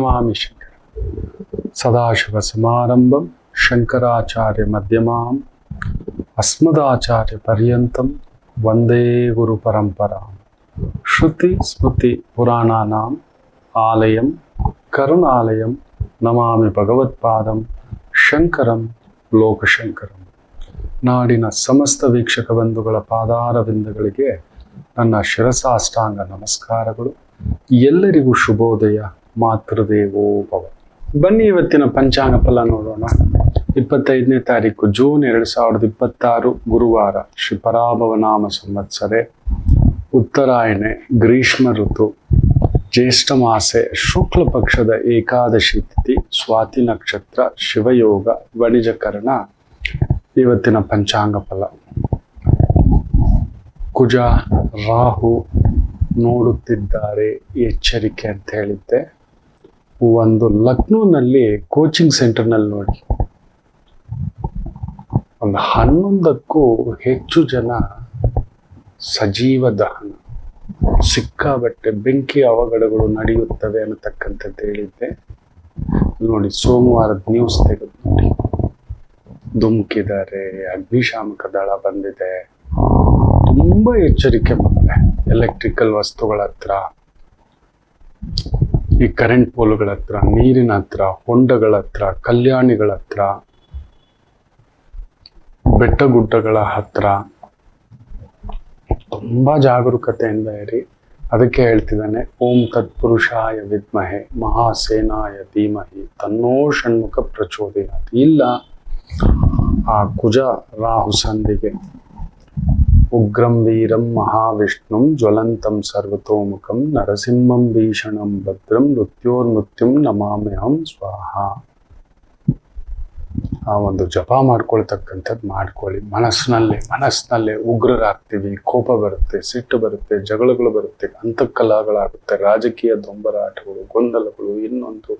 ಪ್ರಣಮಾಮಿ ಶಂಕರ. ಸದಾಶಿವ ಸಮಾರಂಭಂ ಶಂಕರಾಚಾರ್ಯ ಮಧ್ಯಮಾಂ ಅಸ್ಮದಾಚಾರ್ಯ ಪರ್ಯಂತಂ ವಂದೇ ಗುರು ಪರಂಪರಾಂ. ಶ್ರುತಿ ಸ್ಮೃತಿ ಪುರಾಣಾನಾಂ ಆಲಯಂ ಕರುಣಾಲಯಂ ನಮಾಮಿ ಭಗವತ್ಪಾದಂ ಶಂಕರಂ ಲೋಕಶಂಕರಂ. ನಾಡಿನ ಸಮಸ್ತ ವೀಕ್ಷಕ ಬಂಧುಗಳ ಪಾದಾರವಿಂದಗಳಿಗೆ ನನ್ನ ಶಿರಸಾಷ್ಟಾಂಗ ನಮಸ್ಕಾರಗಳು. ಎಲ್ಲರಿಗೂ ಶುಭೋದಯ. ಮಾತೃದೇವೋ ಭವ. ಬನ್ನಿ ಇವತ್ತಿನ ಪಂಚಾಂಗ ಫಲ ನೋಡೋಣ. 25ನೇ ತಾರೀಕು ಜೂನ್ 2026 ಗುರುವಾರ. ಶ್ರೀ ಪರಾಭವನಾಮ ಸಂವತ್ಸರೆ, ಉತ್ತರಾಯಣೆ, ಗ್ರೀಷ್ಮ ಋತು, ಜ್ಯೇಷ್ಠ ಮಾಸೆ, ಶುಕ್ಲ ಪಕ್ಷದ ಏಕಾದಶಿ ತಿಥಿ, ಸ್ವಾತಿ ನಕ್ಷತ್ರ, ಶಿವಯೋಗ, ವಣಿಜಕರಣ. ಇವತ್ತಿನ ಪಂಚಾಂಗ ಫಲ. ಕುಜ ರಾಹು ನೋಡುತ್ತಿದ್ದಾರೆ, ಎಚ್ಚರಿಕೆ ಅಂತ ಹೇಳಿದ್ದೆ. ಒಂದು ಲಕ್ನೋನಲ್ಲಿ ಕೋಚಿಂಗ್ ಸೆಂಟರ್ನಲ್ಲಿ ನೋಡಿ, ಒಂದು 11ಕ್ಕೂ ಹೆಚ್ಚು ಜನ ಸಜೀವ ದಹನ, ಸಿಕ್ಕಾಬಟ್ಟೆ ಬೆಂಕಿ ಅವಘಡಗಳು ನಡೆಯುತ್ತವೆ ಅನ್ನತಕ್ಕಂಥದ್ದು ಹೇಳಿದ್ದೆ. ನೋಡಿ, ಸೋಮವಾರದ ನ್ಯೂಸ್ ತೆಗೆದು ನೋಡಿ, ಧುಮುಕಿದ್ದಾರೆ, ಅಗ್ನಿಶಾಮಕ ದಳ ಬಂದಿದೆ. ತುಂಬಾ ಎಚ್ಚರಿಕೆ ಮಾಡಿದೆ. ಎಲೆಕ್ಟ್ರಿಕಲ್ ವಸ್ತುಗಳ ಹತ್ರ, ಈ ಕರೆಂಟ್ ಪೋಲ್ಗಳ ಹತ್ರ, ನೀರಿನ ಹತ್ರ, ಹೊಂಡಗಳ ಹತ್ರ, ಕಲ್ಯಾಣಿಗಳ ಹತ್ರ, ಬೆಟ್ಟ ಗುಡ್ಡಗಳ ಹತ್ರ ತುಂಬಾ ಜಾಗರೂಕತೆಯಿಂದ ಇರಿ. ಅದಕ್ಕೆ ಹೇಳ್ತಿದ್ದಾನೆ, ಓಂ ತತ್ಪುರುಷಾಯ ವಿದ್ಮಹೆ ಮಹಾಸೇನಾಯ ಧೀಮಹಿ ತನ್ನೋ ಷಣ್ಮುಖ ಪ್ರಚೋದಯಾತ್. ಇಲ್ಲ, ಆ ಕುಜ ರಾಹು ಸಂಧಿಗೆ ಉಗ್ರಂ ವೀರಂ ಮಹಾವಿಷ್ಣುಂ ಜ್ವಲಂತಂ ಸರ್ವತೋಮುಖಂ ನರಸಿಂಹಂ ಭೀಷಣಂ ಭದ್ರಂ ಮೃತ್ಯೋರ್ಮೃತ್ಯುಂ ನಮಾಮ್ಯಹಂ ಸ್ವಾಹ. ಆ ಒಂದು ಜಪ ಮಾಡ್ಕೊಳ್ತಕ್ಕಂಥದ್ದು ಮಾಡ್ಕೊಳ್ಳಿ. ಮನಸ್ಸಿನಲ್ಲೇ ಉಗ್ರರಾಗ್ತೀವಿ, ಕೋಪ ಬರುತ್ತೆ, ಸಿಟ್ಟು ಬರುತ್ತೆ, ಜಗಳಗಳು ಬರುತ್ತೆ, ಅಂತಃಕಲಹಗಳಾಗುತ್ತೆ, ರಾಜಕೀಯ ದೊಂಬರಾಟಗಳು, ಗೊಂದಲಗಳು, ಇನ್ನೊಂದು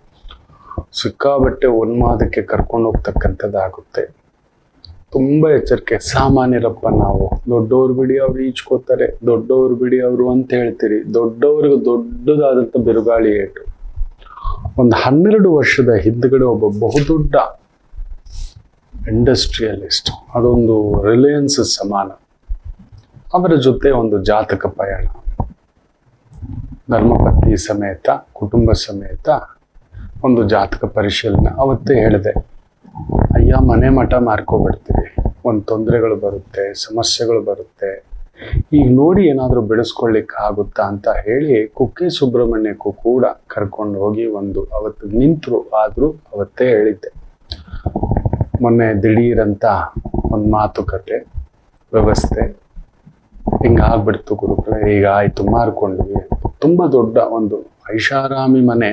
ಸಿಕ್ಕಾಬಟ್ಟೆ ಉನ್ಮಾದಕ್ಕೆ ಕರ್ಕೊಂಡು ಹೋಗ್ತಕ್ಕಂಥದ್ದಾಗುತ್ತೆ. ತುಂಬಾ ಎಚ್ಚರಿಕೆ. ಸಾಮಾನ್ಯರಪ್ಪ ನಾವು, ದೊಡ್ಡವ್ರು ಬಿಡಿ ಅವ್ರು ಈಚ್ಕೋತಾರೆ, ದೊಡ್ಡವ್ರು ಬಿಡಿ ಅವರು ಅಂತ ಹೇಳ್ತೀರಿ. ದೊಡ್ಡವ್ರಿಗೆ ದೊಡ್ಡದಾದಂಥ ಬಿರುಗಾಳಿ ಏಟು. ಒಂದು 12 ವರ್ಷದ ಹಿಂದ್ಗಡೆ ಒಬ್ಬ ಬಹುದೊಡ್ಡ ಇಂಡಸ್ಟ್ರಿಯಲಿಸ್ಟ್, ಅದೊಂದು ರಿಲಯನ್ಸ್ ಸಮಾನ, ಅವರ ಜೊತೆ ಒಂದು ಜಾತಕ ಪಯಣ, ಧರ್ಮಪತ್ನಿ ಸಮೇತ, ಕುಟುಂಬ ಸಮೇತ ಒಂದು ಜಾತಕ ಪರಿಶೀಲನೆ. ಅವತ್ತೇ ಹೇಳಿದೆ, ಅಯ್ಯ ಮನೆ ಮಠ ಮಾರ್ಕೊಬಿಡ್ತೀವಿ, ಒಂದು ತೊಂದರೆಗಳು ಬರುತ್ತೆ, ಸಮಸ್ಯೆಗಳು ಬರುತ್ತೆ, ಈಗ ನೋಡಿ ಏನಾದರೂ ಬೆಳೆಸ್ಕೊಳ್ಳಿಕ್ಕೆ ಆಗುತ್ತಾ ಅಂತ ಹೇಳಿ ಕುಕ್ಕೆ ಸುಬ್ರಹ್ಮಣ್ಯಕ್ಕೂ ಕೂಡ ಕರ್ಕೊಂಡು ಹೋಗಿ ಅವತ್ತು ನಿಂತರು. ಆದರೂ ಅವತ್ತೇ ಹೇಳಿದ್ದೆ, ಮೊನ್ನೆ ದಿಢೀರಂತ ಒಂದು ಮಾತುಕತೆ ವ್ಯವಸ್ಥೆ ಹಿಂಗಾಗ್ಬಿಡ್ತು ಗುರುಗಳೇ, ಈಗ ಆಯ್ತು ಮಾರ್ಕೊಂಡ್ವಿ. ತುಂಬಾ ದೊಡ್ಡ ಒಂದು ಐಷಾರಾಮಿ ಮನೆ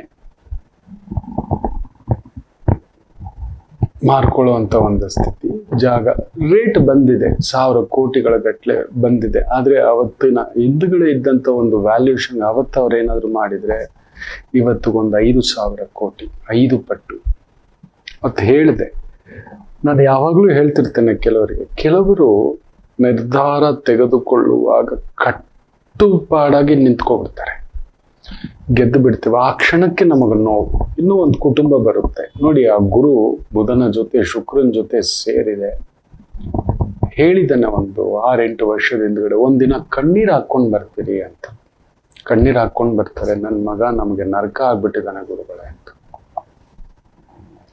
ಮಾರ್ಕೊಳ್ಳುವಂತ ಒಂದು ಸ್ಥಿತಿ, ಜಾಗ, ರೇಟ್ ಬಂದಿದೆ, 1000 ಕೋಟಿಗಳ ಗಟ್ಟಲೆ ಬಂದಿದೆ. ಆದ್ರೆ ಅವತ್ತಿನ ಹಿಂದ್ಗಡೆ ಇದ್ದಂತ ಒಂದು ವ್ಯಾಲ್ಯೂಷನ್ ಅವತ್ತು ಅವ್ರು ಏನಾದ್ರು ಮಾಡಿದ್ರೆ ಇವತ್ತಿಗೊಂದು 5,000 ಕೋಟಿ, 5 ಪಟ್ಟು. ಅವತ್ತು ಹೇಳಿದೆ, ನಾನು ಯಾವಾಗ್ಲೂ ಹೇಳ್ತಿರ್ತೇನೆ, ಕೆಲವರು ನಿರ್ಧಾರ ತೆಗೆದುಕೊಳ್ಳುವಾಗ ಕಟ್ಟುಪಾಡಾಗಿ ನಿಂತ್ಕೊಬಿಡ್ತಾರೆ, ಗೆದ್ದು ಬಿಡ್ತೀವಿ. ಆ ಕ್ಷಣಕ್ಕೆ ನಮಗ ನೋವು. ಇನ್ನೂ ಒಂದು ಕುಟುಂಬ ಬರುತ್ತೆ ನೋಡಿ, ಆ ಗುರು ಬುಧನ ಜೊತೆ ಶುಕ್ರನ ಜೊತೆ ಸೇರಿದೆ. ಹೇಳಿದನೆ ಒಂದು 6-8 ವರ್ಷದ ಹಿಂದ್ಗಡೆ, ಒಂದಿನ ಕಣ್ಣೀರ್ ಹಾಕೊಂಡ್ ಬರ್ತೀರಿ ಅಂತ. ಕಣ್ಣೀರ್ ಹಾಕೊಂಡ್ ಬರ್ತಾರೆ, ನನ್ನ ಮಗ ನಮ್ಗೆ ನರಕ ಆಗ್ಬಿಟ್ಟಿದ್ದಾನೆ ಗುರುಗಳೇ ಅಂತ.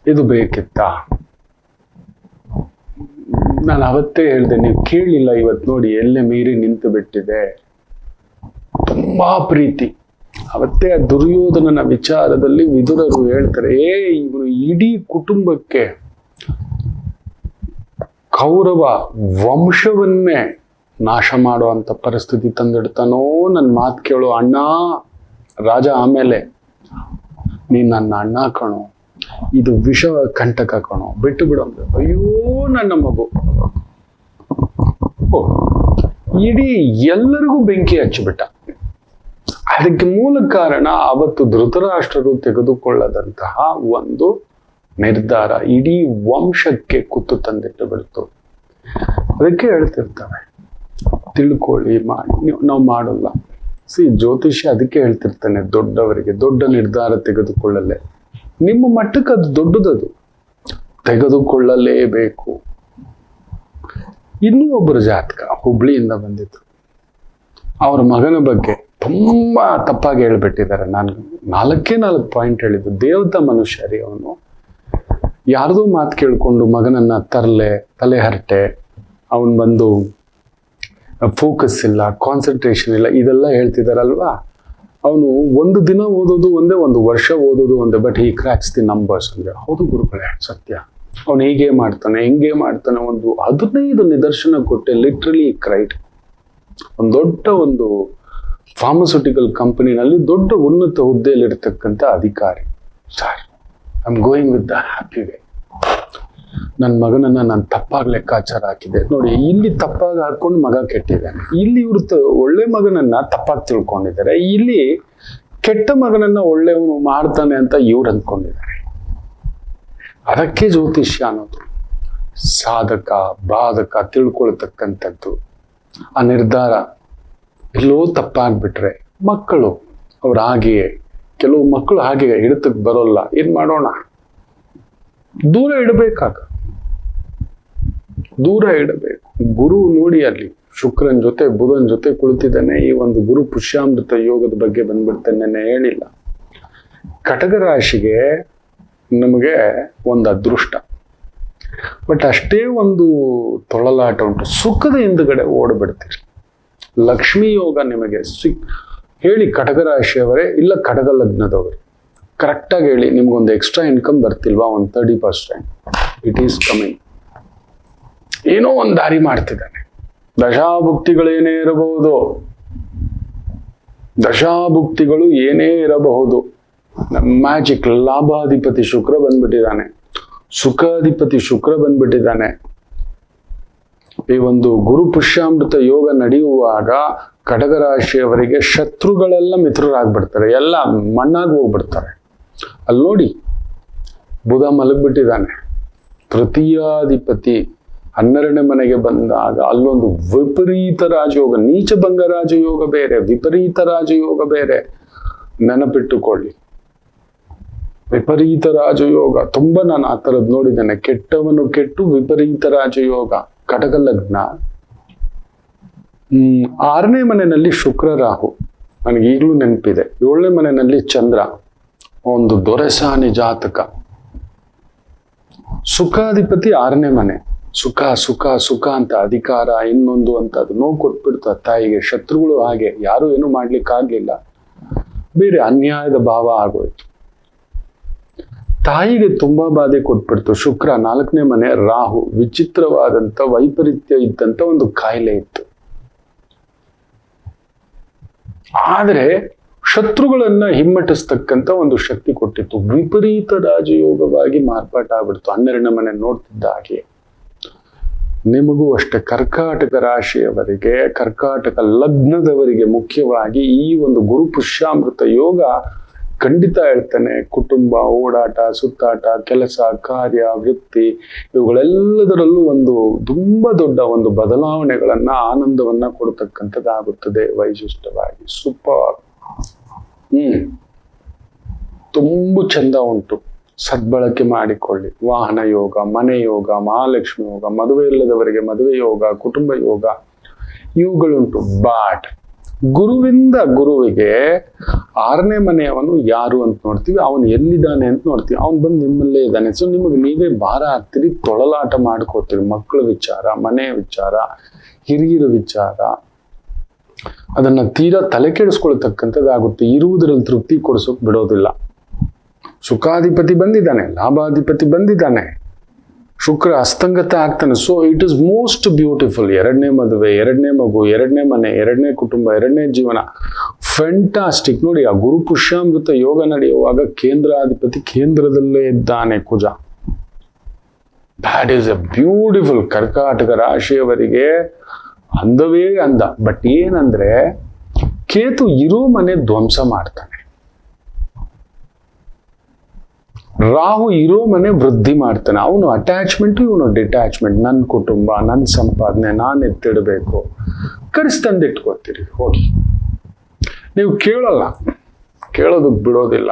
ಇದು ಬೇಕಿತ್ತಾ? ನಾನು ಅವತ್ತೇ ಹೇಳ್ದೆ, ನೀವು ಕೇಳಿಲ್ಲ. ಇವತ್ತು ನೋಡಿ ಎಲ್ಲೆ ಮೀರಿ ನಿಂತು ಬಿಟ್ಟಿದೆ. ತುಂಬಾ ಪ್ರೀತಿ. ಅವತ್ತೇ ಆ ದುರ್ಯೋಧನನ ವಿಚಾರದಲ್ಲಿ ವಿದುರರು ಹೇಳ್ತಾರೆ, ಇವನು ಇಡೀ ಕುಟುಂಬಕ್ಕೆ, ಕೌರವ ವಂಶವನ್ನೇ ನಾಶ ಮಾಡುವಂತ ಪರಿಸ್ಥಿತಿ ತಂದಿಡ್ತಾನೋ. ನನ್ನ ಮಾತು ಕೇಳು ಅಣ್ಣ ರಾಜ, ಆಮೇಲೆ ನೀನ್ ನನ್ನ ಅಣ್ಣ ಕಣೋ, ಇದು ವಿಷ ಕಂಟಕ ಕಣೋ, ಬಿಟ್ಟು ಬಿಡು ಅಂದ್ರೆ, ಅಯ್ಯೋ ನನ್ನ ಮಗು. ಇಡೀ ಎಲ್ಲರಿಗೂ ಬೆಂಕಿ ಹಚ್ಚಿಬಿಟ್ಟ. ಅದಕ್ಕೆ ಮೂಲ ಕಾರಣ ಅವತ್ತು ಧೃತರಾಷ್ಟ್ರರು ತೆಗೆದುಕೊಳ್ಳದಂತಹ ಒಂದು ನಿರ್ಧಾರ ಇಡೀ ವಂಶಕ್ಕೆ ಕುತ್ತು ತಂದಿಟ್ಟು ಬಿಡ್ತು. ಅದಕ್ಕೆ ಹೇಳ್ತಿರ್ತವೆ, ತಿಳ್ಕೊಳ್ಳಿ, ಮಾಡಿ. ನಾವು ಮಾಡೋಲ್ಲ. ಜ್ಯೋತಿಷ್ಯ ಅದಕ್ಕೆ ಹೇಳ್ತಿರ್ತಾನೆ, ದೊಡ್ಡವರಿಗೆ ದೊಡ್ಡ ನಿರ್ಧಾರ ತೆಗೆದುಕೊಳ್ಳಲೇ. ನಿಮ್ಮ ಮಟ್ಟಕ್ಕೆ ಅದು ದೊಡ್ಡದದು, ತೆಗೆದುಕೊಳ್ಳಲೇಬೇಕು. ಇನ್ನೂ ಒಬ್ಬರು ಜಾತಕ ಹುಬ್ಳಿಯಿಂದ ಬಂದಿದ್ರು. ಅವರ ಮಗನ ಬಗ್ಗೆ ತುಂಬಾ ತಪ್ಪಾಗಿ ಹೇಳ್ಬಿಟ್ಟಿದ್ದಾರೆ. ನಾನು 4 ಪಾಯಿಂಟ್ ಹೇಳಿದ್ದು. ದೇವತಾ ಮನುಷ್ಯ ರೀ ಅವನು. ಯಾರ್ದೋ ಮಾತು ಕೇಳ್ಕೊಂಡು ಮಗನನ್ನ ತಲೆ ಹರಟೆ, ಅವನ್ ಬಂದು ಫೋಕಸ್ ಇಲ್ಲ, ಕಾನ್ಸಂಟ್ರೇಷನ್ ಇಲ್ಲ, ಇದೆಲ್ಲ ಹೇಳ್ತಿದಾರಲ್ವಾ. ಅವನು ಒಂದು ದಿನ ಓದೋದು ಒಂದೇ, ಒಂದು ವರ್ಷ ಓದೋದು ಒಂದೇ, but he cracks the numbers. ಅಂದ್ರೆ ಹೌದು ಗುರುಗಳೇ, ಸತ್ಯ. ಅವನು ಹೀಗೆ ಮಾಡ್ತಾನೆ, ಹಿಂಗೆ ಮಾಡ್ತಾನೆ. ಒಂದು 15 ನಿದರ್ಶನ ಕೊಟ್ಟೆ, ಲಿಟ್ರಲಿ ಕ್ರೈಟ್. ಒಂದು ಫಾರ್ಮಸ್ಯೂಟಿಕಲ್ ಕಂಪನಿನಲ್ಲಿ ದೊಡ್ಡ ಉನ್ನತ ಹುದ್ದೆಯಲ್ಲಿರ್ತಕ್ಕಂಥ ಅಧಿಕಾರಿ. Sir, I am going with the happy way. ನನ್ನ ಮಗನನ್ನ ನಾನು ತಪ್ಪಾಗಿ ಲೆಕ್ಕಾಚಾರ ಹಾಕಿದೆ ನೋಡಿ. ಇಲ್ಲಿ ತಪ್ಪಾಗಿ ಹಾಕೊಂಡು ಮಗ ಕೆಟ್ಟಿದ್ದಾನೆ. ಇಲ್ಲಿ ಇವ್ರು ಒಳ್ಳೆ ಮಗನನ್ನ ತಪ್ಪಾಗಿ ತಿಳ್ಕೊಂಡಿದ್ದಾರೆ. ಇಲ್ಲಿ ಕೆಟ್ಟ ಮಗನನ್ನ ಒಳ್ಳೆಯವನು ಮಾಡ್ತಾನೆ ಅಂತ ಇವ್ರು ಅಂದ್ಕೊಂಡಿದ್ದಾರೆ. ಅದಕ್ಕೆ ಜ್ಯೋತಿಷ್ಯ ಅನ್ನೋದು. ಸಾಧಕ ಬಾಧಕ ತಿಳ್ಕೊಳ್ತಕ್ಕಂಥದ್ದು. ಆ ನಿರ್ಧಾರ ಎಲ್ಲೋ ತಪ್ಪಾಗ್ಬಿಟ್ರೆ ಮಕ್ಕಳು ಅವ್ರು ಹಾಗೆಯೇ, ಕೆಲವು ಮಕ್ಕಳು ಹಾಗೆ ಹಿಡಿತಕ್ಕೆ ಬರೋಲ್ಲ. ಏನ್ ಮಾಡೋಣ? ದೂರ ಇಡಬೇಕು. ಗುರು ನೋಡಿ, ಅಲ್ಲಿ ಶುಕ್ರನ್ ಜೊತೆ ಬುಧನ್ ಜೊತೆ ಕುಳಿತಿದ್ದಾನೆ. ಈ ಒಂದು ಗುರು ಪುಷ್ಯಾಮೃತ ಯೋಗದ ಬಗ್ಗೆ ಬಂದ್ಬಿಡ್ತೇನೆ, ನೆನ್ನೆ ಹೇಳಿಲ್ಲ. ಕಟಕ ರಾಶಿಗೆ ನಮಗೆ ಒಂದು ಅದೃಷ್ಟ, ಬಟ್ ಅಷ್ಟೇ ಒಂದು ತೊಳಲಾಟ ಉಂಟು. ಸುಖದ ಹಿಂದುಗಡೆ ಓಡ್ಬಿಡ್ತೀರಿ. ಲಕ್ಷ್ಮೀ ಯೋಗ ನಿಮಗೆ ಹೇಳಿ, ಕಟಕ ರಾಶಿಯವರೇ ಇಲ್ಲ ಕಟಕ ಲಗ್ನದವರು, ಕರೆಕ್ಟಾಗಿ ಹೇಳಿ. ನಿಮ್ಗೊಂದು ಎಕ್ಸ್ಟ್ರಾ ಇನ್ಕಮ್ ಬರ್ತಿಲ್ವಾ? ಒಂದು 30%. It is coming. ಏನೋ ಒಂದು ದಾರಿ ಮಾಡ್ತಿದ್ದಾನೆ. ದಶಾಭುಕ್ತಿಗಳು ಏನೇ ಇರಬಹುದು. ಮ್ಯಾಜಿಕ್. ಲಾಭಾಧಿಪತಿ ಶುಕ್ರ ಬಂದ್ಬಿಟ್ಟಿದ್ದಾನೆ, ಸುಖಾಧಿಪತಿ ಶುಕ್ರ ಬಂದ್ಬಿಟ್ಟಿದ್ದಾನೆ. ಈ ಒಂದು ಗುರು ಪುಷ್ಯಾಮೃತ ಯೋಗ ನಡೆಯುವಾಗ ಕಟಕ ರಾಶಿಯವರಿಗೆ ಶತ್ರುಗಳೆಲ್ಲ ಮಿತ್ರರಾಗ್ಬಿಡ್ತಾರೆ, ಎಲ್ಲ ಮಣ್ಣಾಗಿ ಹೋಗ್ಬಿಡ್ತಾರೆ. ಅಲ್ಲಿ ನೋಡಿ, ಬುಧ ಮಲಗ್ಬಿಟ್ಟಿದ್ದಾನೆ. ತೃತೀಯಾಧಿಪತಿ 12ನೇ ಮನೆಗೆ ಬಂದಾಗ ಅಲ್ಲೊಂದು ವಿಪರೀತ ರಾಜಯೋಗ, ನೀಚಭಂಗ ರಾಜಯೋಗ ಬೇರೆ, ವಿಪರೀತ ರಾಜಯೋಗ ಬೇರೆ. ನೆನಪಿಟ್ಟುಕೊಳ್ಳಿ, ವಿಪರೀತ ರಾಜಯೋಗ ತುಂಬಾ ನಾನು ಆ ಥರದ್ದು ನೋಡಿದ್ದೇನೆ. ಕೆಟ್ಟವನು ಕೆಟ್ಟು ವಿಪರೀತ ರಾಜಯೋಗ. ಕಟಕ ಲಗ್ನ. 6ನೇ ಮನೆಯಲ್ಲಿ ಶುಕ್ರ ರಾಹು, ನನಗೆ ಈಗಲೂ ನೆನಪಿದೆ. 7ನೇ ಮನೆಯಲ್ಲಿ ಚಂದ್ರ, ಒಂದು ದೊರೆಸಾನಿ ಜಾತಕ. ಸುಖಾಧಿಪತಿ 6ನೇ ಮನೆ. ಸುಖ ಅಂತ ಅಧಿಕಾರ, ಇನ್ನೊಂದು ಅಂತ ಅದು ನೋವು ಕೊಟ್ಬಿಡ್ತು ತಾಯಿಗೆ. ಶತ್ರುಗಳು ಹಾಗೆ, ಯಾರು ಏನು ಮಾಡ್ಲಿಕ್ಕಾಗ್ಲಿಲ್ಲ. ಬೇರೆ ಅನ್ಯಾಯದ ಭಾವ ಆಗೋಯ್ತು. ತಾಯಿಗೆ ತುಂಬಾ ಬಾಧೆ ಕೊಟ್ಬಿಡ್ತು. ಶುಕ್ರ 4ನೇ ಮನೆ, ರಾಹು, ವಿಚಿತ್ರವಾದಂತ ವೈಪರೀತ್ಯ ಇದ್ದಂತ ಒಂದು ಕಾಯಿಲೆ ಇತ್ತು. ಆದ್ರೆ ಶತ್ರುಗಳನ್ನ ಹಿಮ್ಮೆಟ್ಟಿಸ್ತಕ್ಕಂಥ ಒಂದು ಶಕ್ತಿ ಕೊಟ್ಟಿತ್ತು. ವಿಪರೀತ ರಾಜಯೋಗವಾಗಿ ಮಾರ್ಪಾಟ ಆಗ್ಬಿಡ್ತು 12ನೇ ಮನೆ ನೋಡ್ತಿದ್ದ ಹಾಗೆ. ನಿಮಗೂ ಅಷ್ಟೇ, ಕರ್ಕಾಟಕ ರಾಶಿಯವರಿಗೆ, ಕರ್ಕಾಟಕ ಲಗ್ನದವರಿಗೆ ಮುಖ್ಯವಾಗಿ ಈ ಒಂದು ಗುರು ಪುಷ್ಯಾಮೃತ ಯೋಗ ಖಂಡಿತ ಹೇಳ್ತಾನೆ. ಕುಟುಂಬ, ಓಡಾಟ, ಸುತ್ತಾಟ, ಕೆಲಸ, ಕಾರ್ಯ, ವೃತ್ತಿ, ಇವುಗಳೆಲ್ಲದರಲ್ಲೂ ಒಂದು ತುಂಬಾ ದೊಡ್ಡ ಒಂದು ಬದಲಾವಣೆಗಳನ್ನ, ಆನಂದವನ್ನ ಕೊಡ್ತಕ್ಕಂಥದ್ದಾಗುತ್ತದೆ ವೈಶಿಷ್ಟ್ಯವಾಗಿ. ಸೂಪರ್. ತುಂಬ ಚಂದ ಉಂಟು. ಸದ್ಬಳಕೆ ಮಾಡಿಕೊಳ್ಳಿ. ವಾಹನ ಯೋಗ, ಮನೆ ಯೋಗ, ಮಹಾಲಕ್ಷ್ಮಿ ಯೋಗ, ಮದುವೆ ಇಲ್ಲದವರಿಗೆ ಮದುವೆ ಯೋಗ, ಕುಟುಂಬ ಯೋಗ, ಇವುಗಳುಂಟು. ಬಾಟ್ ಗುರುವಿಂದ ಗುರುವಿಗೆ 6ನೇ ಮನೆಯವನು ಯಾರು ಅಂತ ನೋಡ್ತೀವಿ, ಅವನು ಎಲ್ಲಿದ್ದಾನೆ ಅಂತ ನೋಡ್ತೀವಿ. ಅವನು ಬಂದು ನಿಮ್ಮಲ್ಲೇ ಇದ್ದಾನೆ. ಸೊ ನಿಮಗೆ ನೀವೇ ಭಾರ ಆಗ್ತೀರಿ, ತೊಳಲಾಟ ಮಾಡ್ಕೋತೀರಿ. ಮಕ್ಕಳ ವಿಚಾರ, ಮನೆ ವಿಚಾರ, ಹಿರಿಯರ ವಿಚಾರ, ಅದನ್ನ ತೀರಾ ತಲೆ ಕೆಡಿಸ್ಕೊಳ್ತಕ್ಕಂಥದ್ದಾಗುತ್ತೆ. ಇರುವುದರಲ್ಲಿ ತೃಪ್ತಿ ಕೊಡಿಸೋಕ್ ಬಿಡೋದಿಲ್ಲ. ಸುಖಾಧಿಪತಿ ಬಂದಿದ್ದಾನೆ, ಲಾಭಾಧಿಪತಿ ಬಂದಿದ್ದಾನೆ, ಶುಕ್ರ ಅಸ್ತಂಗತ ಆಗ್ತಾನೆ. So it is most beautiful. 2ನೇ ಮದುವೆ, 2ನೇ ಮಗು, 2ನೇ ಮನೆ, 2ನೇ ಕುಟುಂಬ, 2ನೇ ಜೀವನ. ಫ್ಯಾಂಟಾಸ್ಟಿಕ್. ನೋಡಿ, ಆ ಗುರು ಪುಷ್ಯಾಮೃತ ಯೋಗ ನಡೆಯುವಾಗ ಕೇಂದ್ರಾಧಿಪತಿ ಕೇಂದ್ರದಲ್ಲೇ ಇದ್ದಾನೆ, ಕುಜ. That is a beautiful. ಕರ್ಕಾಟಕ ರಾಶಿಯವರಿಗೆ ಅಂದವೇ ಅಂದ. ಬಟ್ ಏನಂದ್ರೆ, ಕೇತು ಇರೋ ಮನೆ ಧ್ವಂಸ ಮಾಡ್ತಾನೆ, ರಾಹು ಇರೋ ಮನೆ ವೃದ್ಧಿ ಮಾಡ್ತಾನೆ. ಅವನು ಅಟ್ಯಾಚ್ಮೆಂಟ್, ಇವನು ಡಿಟ್ಯಾಚ್ಮೆಂಟ್. ನನ್ನ ಕುಟುಂಬ, ನನ್ನ ಸಂಪಾದನೆ ನಾನು ಎತ್ತಿಡಬೇಕು. ಕರೆಸ್ತಂದಿಟ್ಕೋತೀರಿ ಹೋಗಿ. ನೀವು ಕೇಳೋದಕ್ಕೆ ಬಿಡೋದಿಲ್ಲ.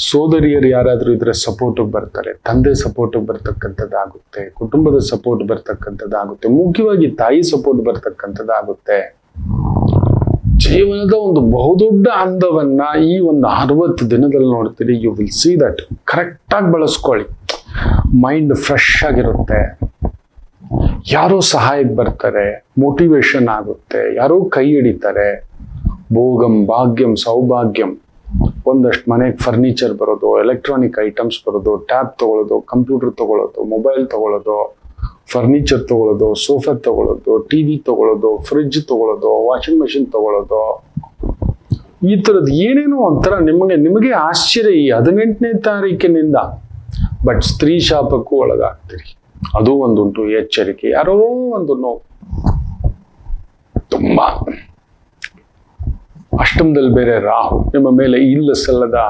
ಸೋದರಿಯರು ಯಾರಾದ್ರೂ ಇದ್ರೆ ಸಪೋರ್ಟಿಗೆ ಬರ್ತಾರೆ, ತಂದೆ ಸಪೋರ್ಟಿಗೆ ಬರ್ತಕ್ಕಂಥದ್ದಾಗುತ್ತೆ, ಕುಟುಂಬದ ಸಪೋರ್ಟ್ ಬರ್ತಕ್ಕಂಥದ್ದಾಗುತ್ತೆ, ಮುಖ್ಯವಾಗಿ ತಾಯಿ ಸಪೋರ್ಟ್ ಬರ್ತಕ್ಕಂಥದ್ದಾಗುತ್ತೆ. ಜೀವನದ ಒಂದು ಬಹುದೊಡ್ಡ ಅಂದವನ್ನ ಈ ಒಂದು 60 ದಿನದಲ್ಲಿ ನೋಡ್ತೀರಿ. You will see that. ಕರೆಕ್ಟಾಗಿ ಬಳಸ್ಕೊಳ್ಳಿ. ಮೈಂಡ್ ಫ್ರೆಶ್ ಆಗಿರುತ್ತೆ. ಯಾರೋ ಸಹಾಯಕ್ಕೆ ಬರ್ತಾರೆ, ಮೋಟಿವೇಶನ್ ಆಗುತ್ತೆ, ಯಾರೋ ಕೈ ಹಿಡಿತಾರೆ. ಭೋಗಂ ಭಾಗ್ಯಂ ಸೌಭಾಗ್ಯಂ. ಒಂದಷ್ಟು ಮನೆಗೆ ಫರ್ನಿಚರ್ ಬರೋದು, ಎಲೆಕ್ಟ್ರಾನಿಕ್ ಐಟಮ್ಸ್ ಬರೋದು, ಟ್ಯಾಬ್ ತಗೊಳ್ಳೋದು, ಕಂಪ್ಯೂಟರ್ ತಗೊಳ್ಳೋದು, ಮೊಬೈಲ್ ತಗೊಳ್ಳೋದು, ಫರ್ನಿಚರ್ ತಗೊಳ್ಳೋದು, ಸೋಫಾ ತಗೊಳ್ಳೋದು, ಟಿವಿ ತಗೊಳ್ಳೋದು, ಫ್ರಿಡ್ಜ್ ತಗೊಳ್ಳೋದು, ವಾಷಿಂಗ್ ಮೆಷಿನ್ ತಗೊಳ್ಳೋದು, ಈ ಥರದ್ದು ಏನೇನೋ ಒಂಥರ ನಿಮಗೆ ಆಶ್ಚರ್ಯ ಈ 18ನೇ ತಾರೀಕಿನಿಂದ. ಬಟ್ ಸ್ತ್ರೀ ಶಾಪಕ್ಕೂ ಒಳಗಾಗ್ತೀರಿ. ಅದು ಒಂದುಂಟು ಎಚ್ಚರಿಕೆ. ಯಾರೋ ಒಂದು ನೋವು ತುಂಬಾ. ಅಷ್ಟಮದಲ್ಲಿ ಬೇರೆ ರಾಹು ನಿಮ್ಮ ಮೇಲೆ ಇಲ್ಲ ಸಲ್ಲದ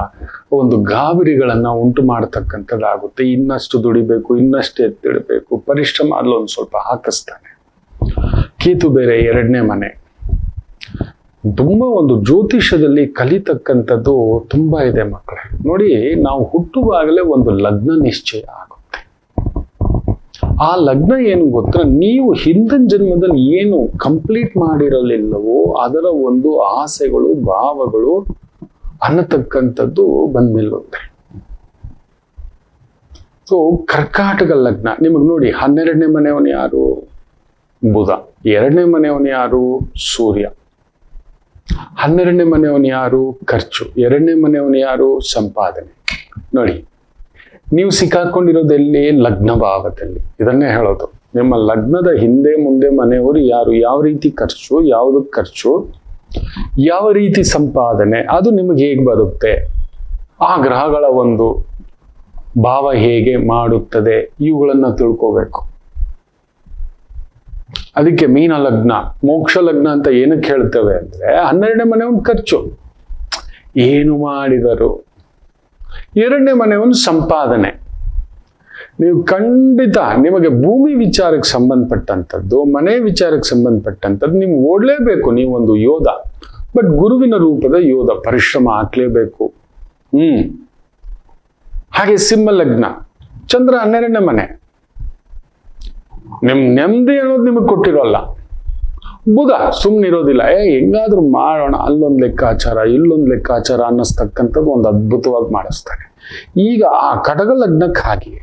ಒಂದು ಗಾಬರಿಗಳನ್ನ ಉಂಟು ಮಾಡತಕ್ಕಂಥದ್ದಾಗುತ್ತೆ. ಇನ್ನಷ್ಟು ದುಡಿಬೇಕು, ಇನ್ನಷ್ಟು ಎತ್ತಿಡಬೇಕು, ಪರಿಶ್ರಮ ಅಲ್ಲೊಂದು ಸ್ವಲ್ಪ ಹಾಕಿಸ್ತಾನೆ. ಕೇತು ಬೇರೆ 2ನೇ ಮನೆ. ತುಂಬಾ ಒಂದು ಜ್ಯೋತಿಷದಲ್ಲಿ ಕಲಿತಕ್ಕಂಥದ್ದು ತುಂಬಾ ಇದೆ ಮಕ್ಕಳೇ. ನೋಡಿ, ನಾವು ಹುಟ್ಟುವಾಗಲೇ ಒಂದು ಲಗ್ನ ನಿಶ್ಚಯ ಆಗುತ್ತೆ. ಆ ಲಗ್ನ ಏನು ಗೊತ್ತಾ, ನೀವು ಹಿಂದಿನ ಜನ್ಮದಲ್ಲಿ ಏನು ಕಂಪ್ಲೀಟ್ ಮಾಡಿರಲಿಲ್ಲವೋ ಅದರ ಒಂದು ಆಸೆಗಳು, ಭಾವಗಳು ಅನ್ನತಕ್ಕಂಥದ್ದು ಬಂದ್ಮೇಲುತ್ತೆ. ಸೊ ಕರ್ಕಾಟಕ ಲಗ್ನ ನಿಮಗೆ ನೋಡಿ, 12ನೇ ಮನೆಯವನು ಯಾರು? ಬುಧ. 2ನೇ ಮನೆಯವನು ಯಾರು? ಸೂರ್ಯ. 12ನೇ ಮನೆಯವನು ಯಾರು? ಖರ್ಚು. 2ನೇ ಮನೆಯವನು ಯಾರು? ಸಂಪಾದನೆ. ನೋಡಿ, ನೀವು ಸಿಕ್ಕಾಕೊಂಡಿರೋದೆಲ್ಲಿ? ಲಗ್ನ ಭಾವದಲ್ಲಿ. ಇದನ್ನೇ ಹೇಳೋದು. ನಿಮ್ಮ ಲಗ್ನದ ಹಿಂದೆ ಮುಂದೆ ಮನೆಯವರು ಯಾರು, ಯಾವ ರೀತಿ ಖರ್ಚು, ಯಾವುದಕ್ಕೆ ಖರ್ಚು, ಯಾವ ರೀತಿ ಸಂಪಾದನೆ, ಅದು ನಿಮಗೆ ಹೇಗೆ ಬರುತ್ತೆ, ಆ ಗ್ರಹಗಳ ಒಂದು ಭಾವ ಹೇಗೆ ಮಾಡುತ್ತದೆ, ಇವುಗಳನ್ನ ತಿಳ್ಕೋಬೇಕು. ಅದಕ್ಕೆ ಮೀನ ಲಗ್ನ, ಮೋಕ್ಷ ಲಗ್ನ ಅಂತ ಏನಕ್ಕೆ ಹೇಳ್ತೇವೆ ಅಂದ್ರೆ 12ನೇ ಮನೆಯವನ್ ಖರ್ಚು ಏನು ಮಾಡಿದರು, 2ನೇ ಮನೆಯವನು ಸಂಪಾದನೆ. ನೀವು ಖಂಡಿತ ನಿಮಗೆ ಭೂಮಿ ವಿಚಾರಕ್ಕೆ ಸಂಬಂಧಪಟ್ಟಂಥದ್ದು, ಮನೆ ವಿಚಾರಕ್ಕೆ ಸಂಬಂಧಪಟ್ಟಂಥದ್ದು ನೀವು ಓಡಲೇಬೇಕು. ನೀವೊಂದು ಯೋಧ, ಬಟ್ ಗುರುವಿನ ರೂಪದ ಯೋಧ. ಪರಿಶ್ರಮ ಹಾಕ್ಲೇಬೇಕು. ಹಾಗೆ ಸಿಂಹ ಲಗ್ನ, ಚಂದ್ರ 12ನೇ ಮನೆ. ನಿಮ್ ನೆಮ್ಮದಿ ಅನ್ನೋದು ನಿಮಗೆ ಕೊಟ್ಟಿರೋಲ್ಲ. ಬುಧ ಸುಮ್ಮನಿರೋದಿಲ್ಲ. ಹೆಂಗಾದ್ರೂ ಮಾಡೋಣ, ಅಲ್ಲೊಂದು ಲೆಕ್ಕಾಚಾರ ಇಲ್ಲೊಂದು ಲೆಕ್ಕಾಚಾರ ಅನ್ನಿಸ್ತಕ್ಕಂಥದ್ದು ಒಂದು ಅದ್ಭುತವಾಗಿ ಮಾಡಿಸ್ತಾನೆ. ಈಗ ಆ ಕಟಕ ಲಗ್ನಕ್ಕೆ ಹಾಗೆ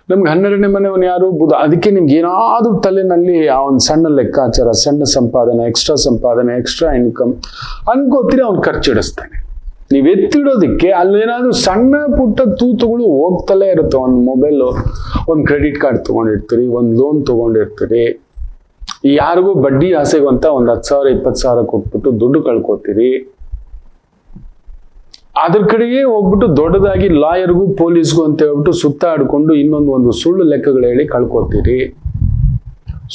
ನಮ್ಗೆ 12ನೇ ಮನೆಯವನು ಯಾರು? ಬುಧ. ಅದಕ್ಕೆ ನಿಮ್ಗೆ ಏನಾದ್ರೂ ತಲೆನಲ್ಲಿ ಆ ಒಂದು ಸಣ್ಣ ಲೆಕ್ಕಾಚಾರ, ಸಣ್ಣ ಸಂಪಾದನೆ, ಎಕ್ಸ್ಟ್ರಾ ಇನ್ಕಮ್ ಅನ್ಕೋತೀರಿ, ಅವ್ನು ಖರ್ಚಿಡಿಸ್ತಾನೆ. ನೀವು ಎತ್ತಿಡೋದಕ್ಕೆ ಅಲ್ಲೇನಾದ್ರೂ ಸಣ್ಣ ಪುಟ್ಟ ತೂತುಗಳು ಹೋಗ್ತಲೇ ಇರುತ್ತೆ. ಒಂದು ಮೊಬೈಲು, ಒಂದು ಕ್ರೆಡಿಟ್ ಕಾರ್ಡ್ ತಗೊಂಡಿರ್ತೀರಿ, ಒಂದು ಲೋನ್ ತಗೊಂಡಿರ್ತೀರಿ, ಯಾರಿಗೂ ಬಡ್ಡಿ ಆಸೆಗೂ ಅಂತ ಒಂದು 10,000 20,000 ಕೊಟ್ಬಿಟ್ಟು ದುಡ್ಡು ಕಳ್ಕೊತೀರಿ. ಅದ್ರ ಕಡೆಗೆ ಹೋಗ್ಬಿಟ್ಟು ದೊಡ್ಡದಾಗಿ ಲಾಯರ್ಗೂ ಪೊಲೀಸ್ಗೂ ಅಂತ ಹೇಳ್ಬಿಟ್ಟು ಸುತ್ತಾಡ್ಕೊಂಡು ಒಂದು ಸುಳ್ಳು ಲೆಕ್ಕಗಳು ಹೇಳಿ ಕಳ್ಕೊತೀರಿ.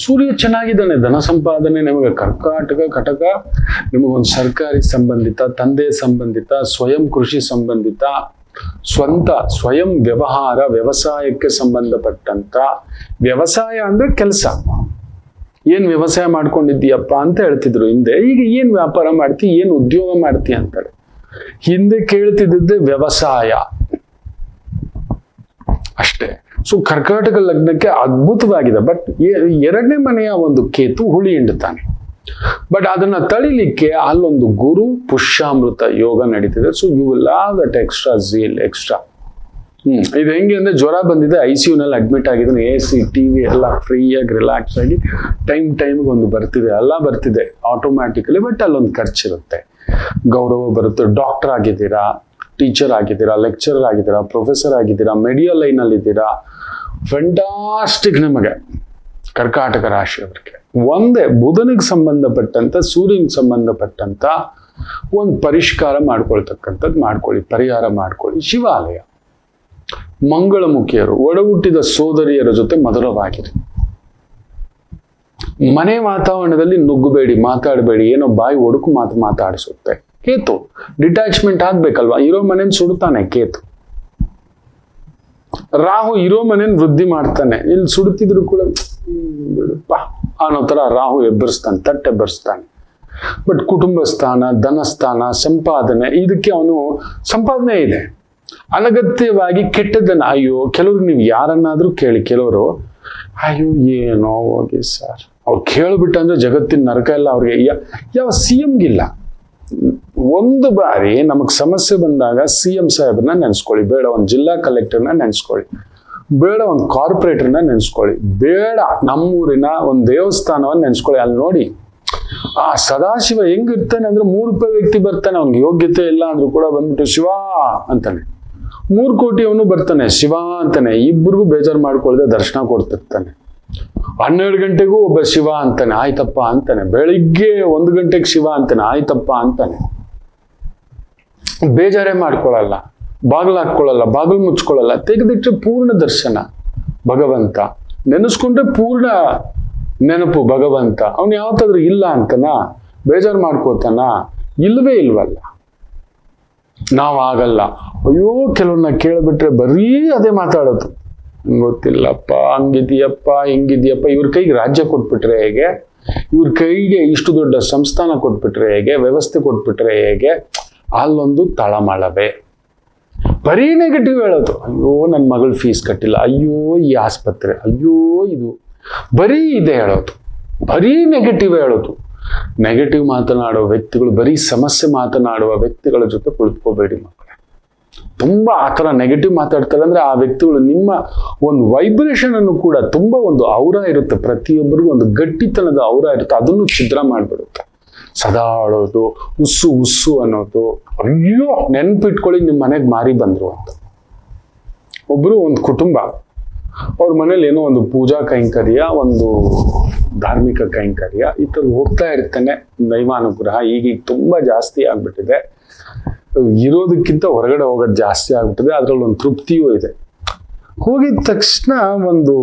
ಸೂರ್ಯ ಚೆನ್ನಾಗಿದ್ದಾನೆ, ಧನ ಸಂಪಾದನೆ ನಿಮಗೆ ಕಟಕ ನಿಮಗೊಂದು ಸರ್ಕಾರಿ ಸಂಬಂಧಿತ, ತಂದೆ ಸಂಬಂಧಿತ, ಸ್ವಯಂ ಕೃಷಿ ಸಂಬಂಧಿತ, ಸ್ವಯಂ ವ್ಯವಹಾರ, ವ್ಯವಸಾಯಕ್ಕೆ ಸಂಬಂಧಪಟ್ಟಂತ. ವ್ಯವಸಾಯ ಅಂದ್ರೆ ಕೆಲಸ. ಏನ್ ವ್ಯವಸಾಯ ಮಾಡ್ಕೊಂಡಿದ್ದೀಯಪ್ಪ ಅಂತ ಹೇಳ್ತಿದ್ರು ಹಿಂದೆ. ಈಗ ಏನ್ ವ್ಯಾಪಾರ ಮಾಡ್ತಿ, ಏನ್ ಉದ್ಯೋಗ ಮಾಡ್ತಿ ಅಂತಾರೆ. ಹಿಂದೆ ಕೇಳ್ತಿದ್ದೆ ವ್ಯವಸಾಯ ಅಷ್ಟೇ. ಸೊ ಕರ್ಕಾಟಕ ಲಗ್ನಕ್ಕೆ ಅದ್ಭುತವಾಗಿದೆ. ಬಟ್ 2ನೇ ಮನೆಯ ಒಂದು ಕೇತು ಹುಳಿ ಹಿಂಡುತ್ತಾನೆ. ಬಟ್ ಅದನ್ನ ತಳಿಲಿಕ್ಕೆ ಅಲ್ಲೊಂದು ಗುರು ಪುಷ್ಯಾಮೃತ ಯೋಗ ನಡೀತಿದೆ. So you will have that extra zeal, extra. ಇದು ಹೆಂಗೆ ಅಂದ್ರೆ, ಜ್ವರ ಬಂದಿದೆ, ICU ನಲ್ಲಿ ಅಡ್ಮಿಟ್ ಆಗಿದ್ದಾನೆ, AC TV ಎಲ್ಲ ಫ್ರೀಯಾಗಿ ರಿಲ್ಯಾಕ್ಸ್ ಆಗಿ ಟೈಮ್ಗೆ ಒಂದು ಬರ್ತಿದೆ, ಎಲ್ಲ ಬರ್ತಿದೆ ಆಟೋಮ್ಯಾಟಿಕಲಿ. ಬಟ್ ಅಲ್ಲೊಂದು ಖರ್ಚಿರುತ್ತೆ. ಗೌರವ ಬರುತ್ತೆ. ಡಾಕ್ಟರ್ ಆಗಿದ್ದೀರಾ, ಟೀಚರ್ ಆಗಿದ್ದೀರಾ, ಲೆಕ್ಚರರ್ ಆಗಿದ್ದೀರಾ, ಪ್ರೊಫೆಸರ್ ಆಗಿದ್ದೀರಾ, ಮೆಡಿಯಲ್ ಲೈನ್ ಅಲ್ಲಿ ಇದ್ದೀರಾ, ಫೆಂಟಾಸ್ಟಿಕ್. ನಿಮಗೆ ಕರ್ಕಾಟಕ ರಾಶಿಯವರಿಗೆ ಒಂದೇ ಬುಧನಿಗೆ ಸಂಬಂಧಪಟ್ಟಂತ, ಸೂರ್ಯನಿಗೆ ಸಂಬಂಧಪಟ್ಟಂತ ಒಂದು ಪರಿಷ್ಕಾರ ಮಾಡ್ಕೊಳ್ತಕ್ಕಂಥದ್ದು ಮಾಡ್ಕೊಳ್ಳಿ, ಪರಿಹಾರ ಮಾಡ್ಕೊಳ್ಳಿ. ಶಿವಾಲಯ, ಮಂಗಳಮುಖಿಯರು, ಒಡಹುಟ್ಟಿದ ಸೋದರಿಯರ ಜೊತೆ ಮಧುರವಾಗಿರಿ. ಮನೆ ವಾತಾವರಣದಲ್ಲಿ ನುಗ್ಗಬೇಡಿ, ಮಾತಾಡಬೇಡಿ. ಏನೋ ಬಾಯಿ ಒಡುಕು ಮಾತಾಡಿಸುತ್ತೆ. ಕೇತು ಡಿಟ್ಯಾಚ್ಮೆಂಟ್ ಆಗ್ಬೇಕಲ್ವಾ. ಇರೋ ಮನೇನ್ ಸುಡ್ತಾನೆ ಕೇತು. ರಾಹು ಇರೋ ಮನೇನ್ ವೃದ್ಧಿ ಮಾಡ್ತಾನೆ. ಇಲ್ಲಿ ಸುಡುತ್ತಿದ್ರು ಕೂಡ ಬಿಡಪ್ಪ ಅನ್ನೋ ತರ ರಾಹು ಎಬ್ಬರಿಸ್ತಾನೆ, ತಟ್ಟೆಬ್ಬರಿಸ್ತಾನೆ. ಬಟ್ ಕುಟುಂಬ ಸ್ಥಾನ, ಧನಸ್ಥಾನ, ಸಂಪಾದನೆ, ಇದಕ್ಕೆ ಅವನು ಸಂಪಾದನೆ ಇದೆ. ಅನಗತ್ಯವಾಗಿ ಕೆಟ್ಟದನ್ನ, ಅಯ್ಯೋ ಕೆಲವ್ರು ನೀವು ಯಾರನ್ನಾದ್ರೂ ಕೇಳಿ, ಕೆಲವರು ಅಯ್ಯೋ ಏನೋ ಹೋಗಿ ಸರ್ ಅವ್ರು ಕೇಳ್ಬಿಟ್ಟಂದ್ರೆ ಜಗತ್ತಿನ ನರಕ ಎಲ್ಲ ಅವ್ರಿಗೆ. ಯಾವ CMಗಿಲ್ಲ. ಒಂದು ಬಾರಿ ನಮಗ್ ಸಮಸ್ಯೆ ಬಂದಾಗ CM ಸಾಹೇಬ್ರನ್ನ ನೆನ್ಸ್ಕೊಳ್ಳಿ, ಬೇಡ ಒಂದು ಜಿಲ್ಲಾ ಕಲೆಕ್ಟರ್ನ ನೆನ್ಸ್ಕೊಳ್ಳಿ, ಬೇಡ ಒಂದು ಕಾರ್ಪೊರೇಟರ್ನ ನೆನ್ಸ್ಕೊಳ್ಳಿ, ಬೇಡ ನಮ್ಮೂರಿನ ಒಂದು ದೇವಸ್ಥಾನವನ್ನ ನೆನ್ಸ್ಕೊಳ್ಳಿ. ಅಲ್ಲಿ ನೋಡಿ ಆ ಸದಾಶಿವ ಹೆಂಗಿರ್ತಾನೆ ಅಂದ್ರೆ, 3 ರೂಪಾಯಿ ವ್ಯಕ್ತಿ ಬರ್ತಾನೆ, ಅವ್ನಿಗೆ ಯೋಗ್ಯತೆ ಇಲ್ಲ ಅಂದ್ರೂ ಕೂಡ ಬಂದ್ಬಿಟ್ಟು ಶಿವ ಅಂತಾನೆ. 3 ಕೋಟಿ ಅವನು ಬರ್ತಾನೆ, ಶಿವ ಅಂತಾನೆ. ಇಬ್ಬರಿಗೂ ಬೇಜಾರು ಮಾಡ್ಕೊಳ್ದೆ ದರ್ಶನ ಕೊಡ್ತಿರ್ತಾನೆ. 12 ಗಂಟೆಗೂ ಒಬ್ಬ ಶಿವ ಅಂತಾನೆ, ಆಯ್ತಪ್ಪ ಅಂತಾನೆ. ಬೆಳಿಗ್ಗೆ 1 ಗಂಟೆಗೆ ಶಿವ ಅಂತಾನೆ, ಆಯ್ತಪ್ಪ ಅಂತಾನೆ. ಬೇಜಾರೇ ಮಾಡ್ಕೊಳಲ್ಲ, ಬಾಗಿಲು ಹಾಕೊಳ್ಳಲ್ಲ, ಬಾಗಿಲು ಮುಚ್ಕೊಳ್ಳಲ್ಲ. ತೆಗೆದಿಟ್ಟರೆ ಪೂರ್ಣ ದರ್ಶನ ಭಗವಂತ, ನೆನೆಸ್ಕೊಂಡ್ರೆ ಪೂರ್ಣ ನೆನಪು ಭಗವಂತ. ಅವನು ಯಾವತ್ತಾದ್ರೂ ಇಲ್ಲ ಅಂತನ, ಬೇಜಾರು ಮಾಡ್ಕೋತಾನ? ಇಲ್ವೇ ಇಲ್ವಲ್ಲ. ನಾವಾಗಲ್ಲ. ಅಯ್ಯೋ ಕೆಲವ್ರನ್ನ ಕೇಳ್ಬಿಟ್ರೆ ಬರೀ ಅದೇ ಮಾತಾಡೋದು, ಗೊತ್ತಿಲ್ಲಪ್ಪ, ಹಂಗಿದ್ಯಪ್ಪ, ಹಿಂಗಿದ್ಯಪ್ಪ. ಇವ್ರ ಕೈಗೆ ರಾಜ್ಯ ಕೊಟ್ಬಿಟ್ರೆ ಹೇಗೆ, ಇವ್ರ ಕೈಗೆ ಇಷ್ಟು ದೊಡ್ಡ ಸಂಸ್ಥಾನ ಕೊಟ್ಬಿಟ್ರೆ ಹೇಗೆ, ವ್ಯವಸ್ಥೆ ಕೊಟ್ಬಿಟ್ರೆ ಹೇಗೆ, ಅಲ್ಲೊಂದು ತಳಮಳವೇ. ಬರೀ ನೆಗೆಟಿವ್ ಹೇಳೋದು. ಅಯ್ಯೋ ನನ್ನ ಮಗಳ ಫೀಸ್ ಕಟ್ಟಿಲ್ಲ, ಅಯ್ಯೋ ಈ ಆಸ್ಪತ್ರೆ, ಅಯ್ಯೋ ಇದು, ಬರೀ ಇದೆ ಹೇಳೋದು, ಬರೀ ನೆಗೆಟಿವ್ ಹೇಳೋದು. ನೆಗೆಟಿವ್ ಮಾತನಾಡುವ ವ್ಯಕ್ತಿಗಳು, ಬರೀ ಸಮಸ್ಯೆ ಮಾತನಾಡುವ ವ್ಯಕ್ತಿಗಳ ಜೊತೆ ಕುಳಿತುಕೋಬೇಡಿ ಮಕ್ಕಳೇ. ತುಂಬಾ ಆ ಥರ ನೆಗೆಟಿವ್ ಮಾತಾಡ್ತಾರೆ ಅಂದ್ರೆ ಆ ವ್ಯಕ್ತಿಗಳು ನಿಮ್ಮ ಒಂದು ವೈಬ್ರೇಷನ್ ಅನ್ನು ಕೂಡ, ತುಂಬಾ ಒಂದು ಔರ ಇರುತ್ತೆ, ಪ್ರತಿಯೊಬ್ಬರಿಗೂ ಒಂದು ಗಟ್ಟಿತನದ ಔರ ಇರುತ್ತೆ, ಅದನ್ನು ಛಿದ್ರ ಮಾಡ್ಬಿಡುತ್ತೆ. ಸದಾ ಅಳೋದು, ಉಸ್ಸು ಉಸ್ಸು ಅನ್ನೋದು. ಅಯ್ಯೋ ನೆನ್ಪಿಟ್ಕೊಳ್ಳಿ, ನಿಮ್ಮ ಮನೆಗೆ ಮಾರಿ ಬಂದ್ರು ಅಂತ. ಒಬ್ರು ಒಂದು ಕುಟುಂಬ, ಅವ್ರ ಮನೇಲಿ ಏನೋ ಒಂದು ಪೂಜಾ ಕೈಂಕರ್ಯ, ಒಂದು ಧಾರ್ಮಿಕ ಕೈಂಕರ್ಯ ಈ ಥರ ಹೋಗ್ತಾ ಇರ್ತಾನೆ. ದೈವಾನುಗ್ರಹ ಈಗೀಗ ತುಂಬಾ ಜಾಸ್ತಿ ಆಗ್ಬಿಟ್ಟಿದೆ. ಇರೋದಕ್ಕಿಂತ ಹೊರಗಡೆ ಹೋಗೋದು ಜಾಸ್ತಿ ಆಗ್ಬಿಟ್ಟಿದೆ. ಅದ್ರಲ್ಲಿ ಒಂದು ತೃಪ್ತಿಯೂ ಇದೆ. ಹೋಗಿದ ತಕ್ಷಣ ಒಂದು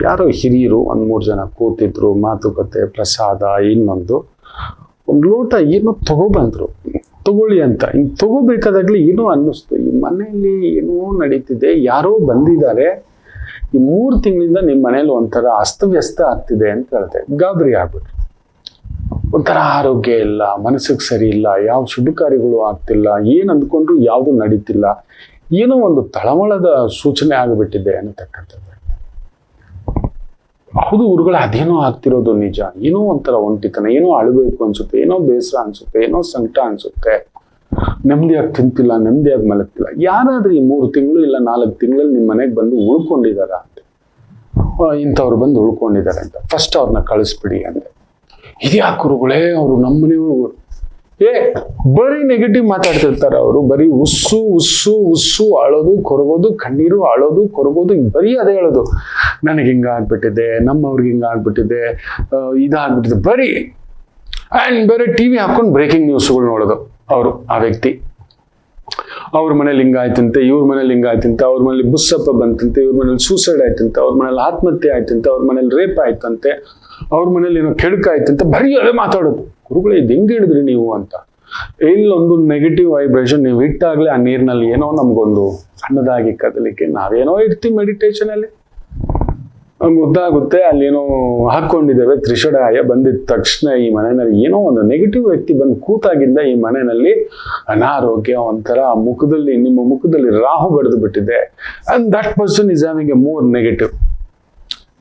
ಯಾರೋ ಹಿರಿಯರು 1-3 ಜನ ಕೂತಿದ್ರು, ಮಾತುಕತೆ, ಪ್ರಸಾದ, ಇನ್ನೊಂದು ಲೋಟ ಏನೋ ತಗೊಬಂದ್ರು. ತಗೊಳ್ಳಿ ಅಂತ ಹಿಂಗ್ ತಗೋಬೇಕಾದಾಗ್ಲಿ ಏನೋ ಅನ್ನಿಸ್ತು, ಈ ಮನೆಯಲ್ಲಿ ಏನೋ ನಡೀತಿದೆ, ಯಾರೋ ಬಂದಿದ್ದಾರೆ, ಈ 3 ತಿಂಗಳಿಂದ ನಿಮ್ಮ ಮನೇಲಿ ಒಂಥರ ಅಸ್ತವ್ಯಸ್ತ ಆಗ್ತಿದೆ ಅಂತ ಹೇಳ್ದೆ. ಗಾಬರಿ ಆಗ್ಬಿಟ್ರು. ಒಂಥರ ಆರೋಗ್ಯ ಇಲ್ಲ, ಮನಸ್ಸಿಗೆ ಸರಿ ಇಲ್ಲ, ಯಾವ ಶುಭ ಕಾರ್ಯಗಳು ಆಗ್ತಿಲ್ಲ, ಏನ್ ಅಂದ್ಕೊಂಡ್ರು ಯಾವುದು ನಡೀತಿಲ್ಲ, ಏನೋ ಒಂದು ತಳಮಳದ ಸೂಚನೆ ಆಗಿಬಿಟ್ಟಿದೆ ಅನ್ನತಕ್ಕಂಥದ್ದು. ಹೌದು ಗುರುಗಳ, ಅದೇನೋ ಆಗ್ತಿರೋದು ನಿಜ. ಏನೋ ಒಂಥರ ಒಂಟಿತನ, ಏನೋ ಅಳಬೇಕು ಅನ್ಸುತ್ತೆ, ಏನೋ ಬೇಸರ ಅನ್ಸುತ್ತೆ, ಏನೋ ಸಂಕಟ ಅನ್ಸುತ್ತೆ, ನೆಮ್ಮದಿಯಾಗಿ ತಿಂತಿಲ್ಲ, ನೆಮ್ಮದಿಯಾಗಿ ಮಲಗ್ತಿಲ್ಲ. ಯಾರಾದ್ರೂ ಈ 3 ತಿಂಗಳು ಇಲ್ಲ 4 ತಿಂಗಳಲ್ಲಿ ನಿಮ್ಮ ಮನೆಗೆ ಬಂದು ಉಳ್ಕೊಂಡಿದಾರ ಅಂತ, ಇಂಥವ್ರು ಬಂದು ಉಳ್ಕೊಂಡಿದ್ದಾರೆ ಅಂತ, ಫಸ್ಟ್ ಅವ್ರನ್ನ ಕಳಿಸ್ಬಿಡಿ ಅಂದೆ. ಇದ್ಯಾಕೆ ಗುರುಗಳೇ, ಅವರು ನಮ್ಮನೆಯವರು ಬರೀ ನೆಗೆಟಿವ್ ಮಾತಾಡ್ತಿರ್ತಾರೆ. ಅವರು ಬರೀ ಉಸ್ಸು ಉಸ್ಸು ಉಸ್ಸು, ಅಳೋದು ಕೊರಗೋದು, ಕಣ್ಣೀರು ಅಳೋದು ಕೊರಗೋದು, ಬರೀ ಅದೇ ಹೇಳೋದು. ನನಗೆ ಹಿಂಗಾಗ್ಬಿಟ್ಟಿದೆ, ನಮ್ಮವ್ರಿಗೆ ಹಿಂಗಾಗ್ಬಿಟ್ಟಿದೆ, ಇದಾಗ್ಬಿಟ್ಟಿದೆ, ಬರೀ. ಆ್ಯಂಡ್ ಬೇರೆ TV ಹಾಕೊಂಡು ಬ್ರೇಕಿಂಗ್ ನ್ಯೂಸ್ಗಳು ನೋಡೋದು ಅವರು, ಆ ವ್ಯಕ್ತಿ. ಅವ್ರ ಮನೇಲಿ ಹಿಂಗಾಯ್ತಂತೆ, ಇವ್ರ ಮನೇಲಿ ಹಿಂಗಾಯ್ತಂತೆ, ಅವ್ರ ಮನೇಲಿ ಬುಸ್ಸಪ್ಪ ಬಂತಂತೆ, ಇವ್ರ ಮನೇಲಿ ಸೂಸೈಡ್ ಆಯ್ತಂತೆ, ಅವ್ರ ಮನೇಲಿ ಆತ್ಮಹತ್ಯೆ ಆಯ್ತಂತೆ, ಅವ್ರ ಮನೇಲಿ ರೇಪ್ ಆಯ್ತಂತೆ, ಅವ್ರ ಮನೇಲಿ ಏನೋ ಕೆಡುಕಾಯ್ತಂತೆ, ಬರೀ ಅದೇ ಮಾತಾಡೋದು. ಗುರುಗಳೇ ಇದು ಹೆಂಗೆ ಹೇಳಿದ್ರಿ ನೀವು ಅಂತ. ಇಲ್ಲೊಂದು ನೆಗೆಟಿವ್ ವೈಬ್ರೇಷನ್ ನೀವು ಇಟ್ಟಾಗ್ಲೇ ಆ ನೀರಿನಲ್ಲಿ ಏನೋ ನಮ್ಗೊಂದು ಸಣ್ಣದಾಗಿ ಕದಲಿಕ್ಕೆ, ನಾವೇನೋ ಇರ್ತೀವಿ ಮೆಡಿಟೇಷನ್ ಅಲ್ಲಿ, ಗೊತ್ತಾಗುತ್ತೆ ಅಲ್ಲೇನೋ ಹಾಕೊಂಡಿದ್ದೇವೆ. ತ್ರಿಷಡಾಯ ಬಂದಿದ ತಕ್ಷಣ ಈ ಮನೆಯಲ್ಲಿ ಏನೋ ಒಂದು ನೆಗೆಟಿವ್ ವ್ಯಕ್ತಿ ಬಂದು ಕೂತಾಗಿಂದ ಈ ಮನೆಯಲ್ಲಿ ಅನಾರೋಗ್ಯ, ಒಂಥರ ಮುಖದಲ್ಲಿ, ನಿಮ್ಮ ಮುಖದಲ್ಲಿ ರಾಹು ಬಡಿದು ಬಿಟ್ಟಿದೆ. And that person is having a more negative.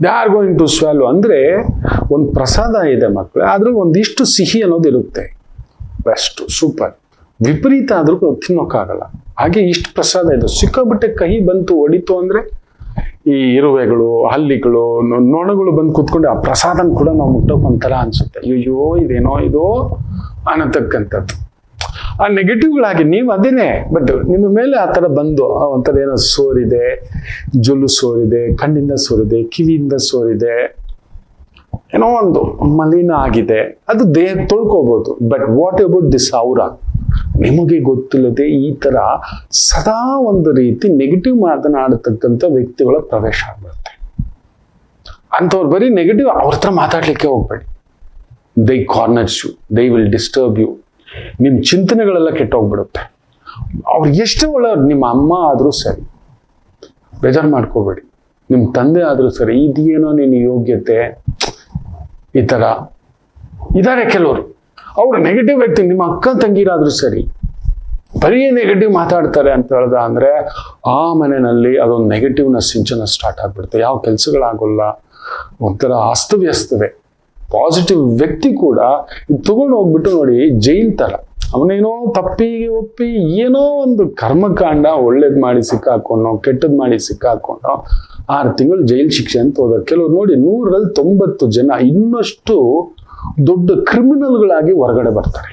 They are going to swallow. ಅಂದ್ರೆ ಒಂದು ಪ್ರಸಾದ ಇದೆ ಮಕ್ಕಳು, ಆದ್ರೂ ಒಂದಿಷ್ಟು ಸಿಹಿ ಅನ್ನೋದು ಇರುತ್ತೆ. Best, super. ವಿಪರೀತ ಆದ್ರೂ ತಿನ್ನೋಕ್ಕಾಗಲ್ಲ. ಹಾಗೆ ಇಷ್ಟು ಪ್ರಸಾದ ಇದೆ, ಸಿಕ್ಕಾಬಿಟ್ಟೆ ಕಹಿ ಬಂತು, ಹೊಡಿತು ಅಂದ್ರೆ ಈ ಇರುವೆಗಳು, ಹಲ್ಲಿಗಳು, ನೊಣಗಳು ಬಂದು ಕೂತ್ಕೊಂಡು ಆ ಪ್ರಸಾದನ ಕೂಡ ನಾವು ಮುಟ್ಟೋಕೆ ಒಂಥರ ಅನ್ಸುತ್ತೆ. ಅಯ್ಯೋ ಇದೇನೋ ಇದು ಅನ್ನತಕ್ಕಂಥದ್ದು. ಆ ನೆಗೆಟಿವ್ಗಳಾಗಿ ನೀವು ಅದೇನೆ, ಬಟ್ ನಿಮ್ಮ ಮೇಲೆ ಆ ಥರ ಬಂದು ಒಂಥರ ಏನೋ ಸೋರಿದೆ, ಜೊಲ್ಲು ಸೋರಿದೆ, ಕಣ್ಣಿಂದ ಸೋರಿದೆ, ಕಿವಿಯಿಂದ ಸೋರಿದೆ, ಏನೋ ಒಂದು ಮಲಿನ ಆಗಿದೆ, ಅದು ದೇಹ ತೊಳ್ಕೋಬಹುದು. But what about this aura? ನಿಮಗೆ ಗೊತ್ತಿಲ್ಲದೆ ಈ ತರ ಸದಾ ಒಂದು ರೀತಿ ನೆಗೆಟಿವ್ ಮಾತನಾಡತಕ್ಕಂಥ ವ್ಯಕ್ತಿಗಳ ಪ್ರವೇಶ ಆಗ್ಬಿಡುತ್ತೆ. ಅಂಥವ್ರು ಬರೀ ನೆಗೆಟಿವ್, ಅವ್ರ ಹತ್ರ ಮಾತಾಡ್ಲಿಕ್ಕೆ ಹೋಗ್ಬೇಡಿ. ದೈ ಕಾರ್ನರ್ಸ್ ಯು, ದೈ ವಿಲ್ ಡಿಸ್ಟರ್ಬ್ ಯು. ನಿಮ್ಮ ಚಿಂತನೆಗಳೆಲ್ಲ ಕೆಟ್ಟೋಗ್ಬಿಡುತ್ತೆ. ಅವ್ರು ಎಷ್ಟೇ ಒಳ್ಳೆಯವ್ರು, ನಿಮ್ಮ ಅಮ್ಮ ಆದರೂ ಸರಿ, ಬೇಜಾರು ಮಾಡ್ಕೋಬೇಡಿ. ನಿಮ್ಮ ತಂದೆ ಆದರೂ ಸರಿ, ಇದೇನೋ ನಿನ್ನ ಯೋಗ್ಯತೆ, ಈ ಥರ ಇದ್ದಾರೆ ಕೆಲವರು. ಅವ್ರು ನೆಗೆಟಿವ್ ವ್ಯಕ್ತಿ, ನಿಮ್ಮ ಅಕ್ಕ ತಂಗಿರಾದ್ರೂ ಸರಿ, ಬರೀ ನೆಗೆಟಿವ್ ಮಾತಾಡ್ತಾರೆ ಅಂತ ಹೇಳ್ದ ಅಂದ್ರೆ ಆ ಮನೆಯಲ್ಲಿ ಅದೊಂದು ನೆಗೆಟಿವ್ನ ಸಿಂಚನ ಸ್ಟಾರ್ಟ್ ಆಗ್ಬಿಡುತ್ತೆ. ಯಾವ ಕೆಲಸಗಳಾಗೋಲ್ಲ, ಒಂಥರ ಅಸ್ತವ್ಯಸ್ತವೇ. ಪಾಸಿಟಿವ್ ವ್ಯಕ್ತಿ ಕೂಡ ಇದು ತಗೊಂಡು ಹೋಗ್ಬಿಟ್ಟು ನೋಡಿ ಜೈಲ್ ತರ, ಅವನೇನೋ ತಪ್ಪಿಗೆ ಒಪ್ಪಿ ಏನೋ ಒಂದು ಕರ್ಮಕಾಂಡ ಒಳ್ಳೇದ್ ಮಾಡಿ ಸಿಕ್ಕಾಕೊಂಡೋ ಕೆಟ್ಟದ್ ಮಾಡಿ ಸಿಕ್ಕಾಕೊಂಡೋ 6 ತಿಂಗಳು ಜೈಲ್ ಶಿಕ್ಷೆ ಅಂತ ಹೋದ. ಕೆಲವ್ರು ನೋಡಿ 100ರಲ್ಲಿ 90 ಜನ ಇನ್ನಷ್ಟು ದೊಡ್ಡ ಕ್ರಿಮಿನಲ್ಗಳಾಗಿ ಹೊರಗಡೆ ಬರ್ತಾರೆ,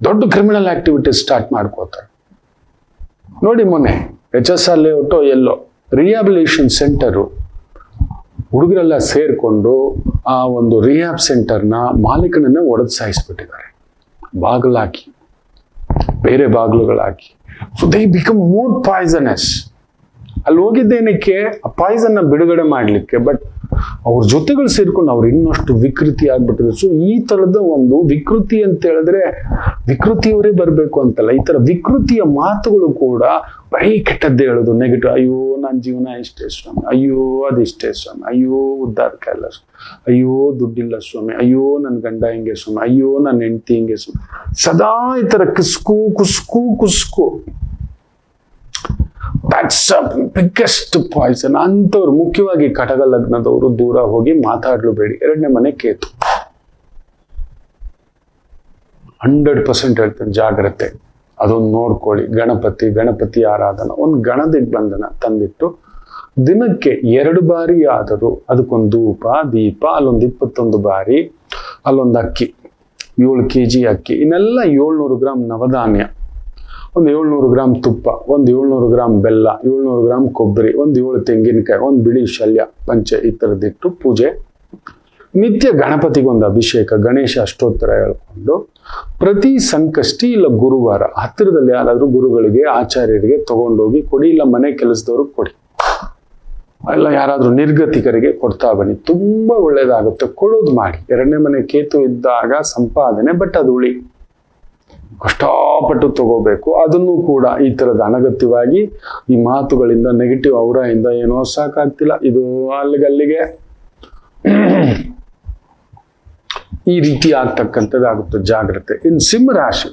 ದೊಡ್ಡ ಕ್ರಿಮಿನಲ್ ಆಕ್ಟಿವಿಟೀಸ್ ಸ್ಟಾರ್ಟ್ ಮಾಡ್ಕೋತಾರೆ. ನೋಡಿ ಮೊನ್ನೆ HSR ಲೇಔಟ್ ಎಲ್ಲೋ ರಿಹ್ಯಾಬಿಲಿಟೇಷನ್ ಸೆಂಟರು, ಹುಡುಗರೆಲ್ಲ ಸೇರ್ಕೊಂಡು ಆ ಒಂದು ರಿಹ್ಯಾಬ್ ಸೆಂಟರ್ನ ಮಾಲೀಕನನ್ನೇ ಒಡೆದು ಸಾಯಿಸ್ಬಿಟ್ಟಿದ್ದಾರೆ, ಬಾಗಿಲಾಕಿ, ಬೇರೆ ಬಾಗಿಲುಗಳಾಕಿ. So they become more poisonous. ಅಲ್ಲಿ ಹೋಗಿದ್ದೇನಕ್ಕೆ ಆ ಪಾಯ್ಸನ್ನ ಬಿಡುಗಡೆ ಮಾಡಲಿಕ್ಕೆ, ಬಟ್ ಅವ್ರ ಜೊತೆಗಳು ಸೇರ್ಕೊಂಡು ಅವ್ರು ಇನ್ನಷ್ಟು ವಿಕೃತಿ ಆಗ್ಬಿಟ್ಟಿದೆ. ಸೊ ಈ ತರದ ಒಂದು ವಿಕೃತಿ ಅಂತ ಹೇಳಿದ್ರೆ ವಿಕೃತಿಯವರೇ ಬರಬೇಕು ಅಂತಲ್ಲ, ಈ ತರ ವಿಕೃತಿಯ ಮಾತುಗಳು ಕೂಡ ಬರೀ ಕೆಟ್ಟದ್ದೇ ಹೇಳೋದು, ನೆಗೆಟಿವ್. ಅಯ್ಯೋ ನನ್ನ ಜೀವನ ಇಷ್ಟೇ ಸ್ವಾಮಿ, ಅಯ್ಯೋ ಅದಿಷ್ಟೇ ಸ್ವಾಮಿ, ಅಯ್ಯೋ ಉದ್ದಾರಕ ಇಲ್ಲ ಸ್ವಾಮಿ, ಅಯ್ಯೋ ದುಡ್ಡಿಲ್ಲ ಸ್ವಾಮಿ, ಅಯ್ಯೋ ನನ್ನ ಗಂಡ ಹಿಂಗೆ ಸ್ವಾಮಿ, ಅಯ್ಯೋ ನನ್ನ ಹೆಂಡತಿ ಹಿಂಗೆ ಸ್ವಾಮಿ, ಸದಾ ಈ ತರ ಕುಸ್ಕು ಕುಸ್ಕು ಕುಸ್ಕು. That's biggest poison. ಅಂಥವ್ರು ಮುಖ್ಯವಾಗಿ ಕಟಕ ಲಗ್ನದವರು ದೂರ ಹೋಗಿ ಮಾತಾಡ್ಲುಬೇಡಿ. 2ನೇ ಮನೆ ಕೇತು, 100% ಹೇಳ್ತೇನೆ, ಜಾಗ್ರತೆ. ಅದೊಂದು ನೋಡ್ಕೊಳ್ಳಿ. ಗಣಪತಿ ಆರಾಧನ, ಒಂದು ಗಣದಿಗ್ಬಂಧನ ತಂದಿಟ್ಟು ದಿನಕ್ಕೆ 2 ಬಾರಿ ಆದರೂ ಅದಕ್ಕೊಂದು ಧೂಪ ದೀಪ, ಅಲ್ಲೊಂದು 21 ಬಾರಿ, ಅಲ್ಲೊಂದು ಅಕ್ಕಿ 7 kg ಅಕ್ಕಿ, ಇನ್ನೆಲ್ಲ 700 ಗ್ರಾಮ್ ನವಧಾನ್ಯ, ಒಂದು 700 ಗ್ರಾಮ್ ತುಪ್ಪ, ಒಂದು 700 ಗ್ರಾಮ್ ಬೆಲ್ಲ, 700 ಗ್ರಾಮ್ ಕೊಬ್ಬರಿ, ಒಂದು 7 ತೆಂಗಿನಕಾಯಿ, ಒಂದು ಬಿಳಿ ಶಲ್ಯ ಪಂಚೆ, ಈ ಥರದಿಟ್ಟು ಪೂಜೆ. ನಿತ್ಯ ಗಣಪತಿಗೊಂದು ಅಭಿಷೇಕ, ಗಣೇಶ ಅಷ್ಟೋತ್ತರ ಹೇಳ್ಕೊಂಡು ಪ್ರತಿ ಸಂಕಷ್ಟಿ ಇಲ್ಲ ಗುರುವಾರ ಹತ್ತಿರದಲ್ಲಿ ಯಾರಾದ್ರೂ ಗುರುಗಳಿಗೆ ಆಚಾರ್ಯರಿಗೆ ತಗೊಂಡೋಗಿ ಕೊಡಿ, ಇಲ್ಲ ಮನೆ ಕೆಲಸದವ್ರಿಗೆ ಕೊಡಿ, ಇಲ್ಲ ಯಾರಾದ್ರೂ ನಿರ್ಗತಿಕರಿಗೆ ಕೊಡ್ತಾ ಬನ್ನಿ. ತುಂಬಾ ಒಳ್ಳೇದಾಗುತ್ತೆ. ಕೊಡೋದು ಮಾಡಿ. 2ನೇ ಮನೆ ಕೇತು ಇದ್ದಾಗ ಸಂಪಾದನೆ, ಬಟ್ ಅದು ಉಳಿ, ಕಷ್ಟಪಟ್ಟು ತಗೋಬೇಕು. ಅದನ್ನು ಕೂಡ ಈ ತರದ ಅನಗತ್ಯವಾಗಿ ಈ ಮಾತುಗಳಿಂದ ನೆಗೆಟಿವ್ ಅವರಿಂದ ಏನೋ ಸಾಕಾಗ್ತಿಲ್ಲ, ಇದು ಅಲ್ಲಿಗೆ ಈ ರೀತಿ ಆಗ್ತಕ್ಕಂಥದ್ದಾಗುತ್ತೆ. ಜಾಗ್ರತೆ. ಇನ್ನು ಸಿಂಹ ರಾಶಿ,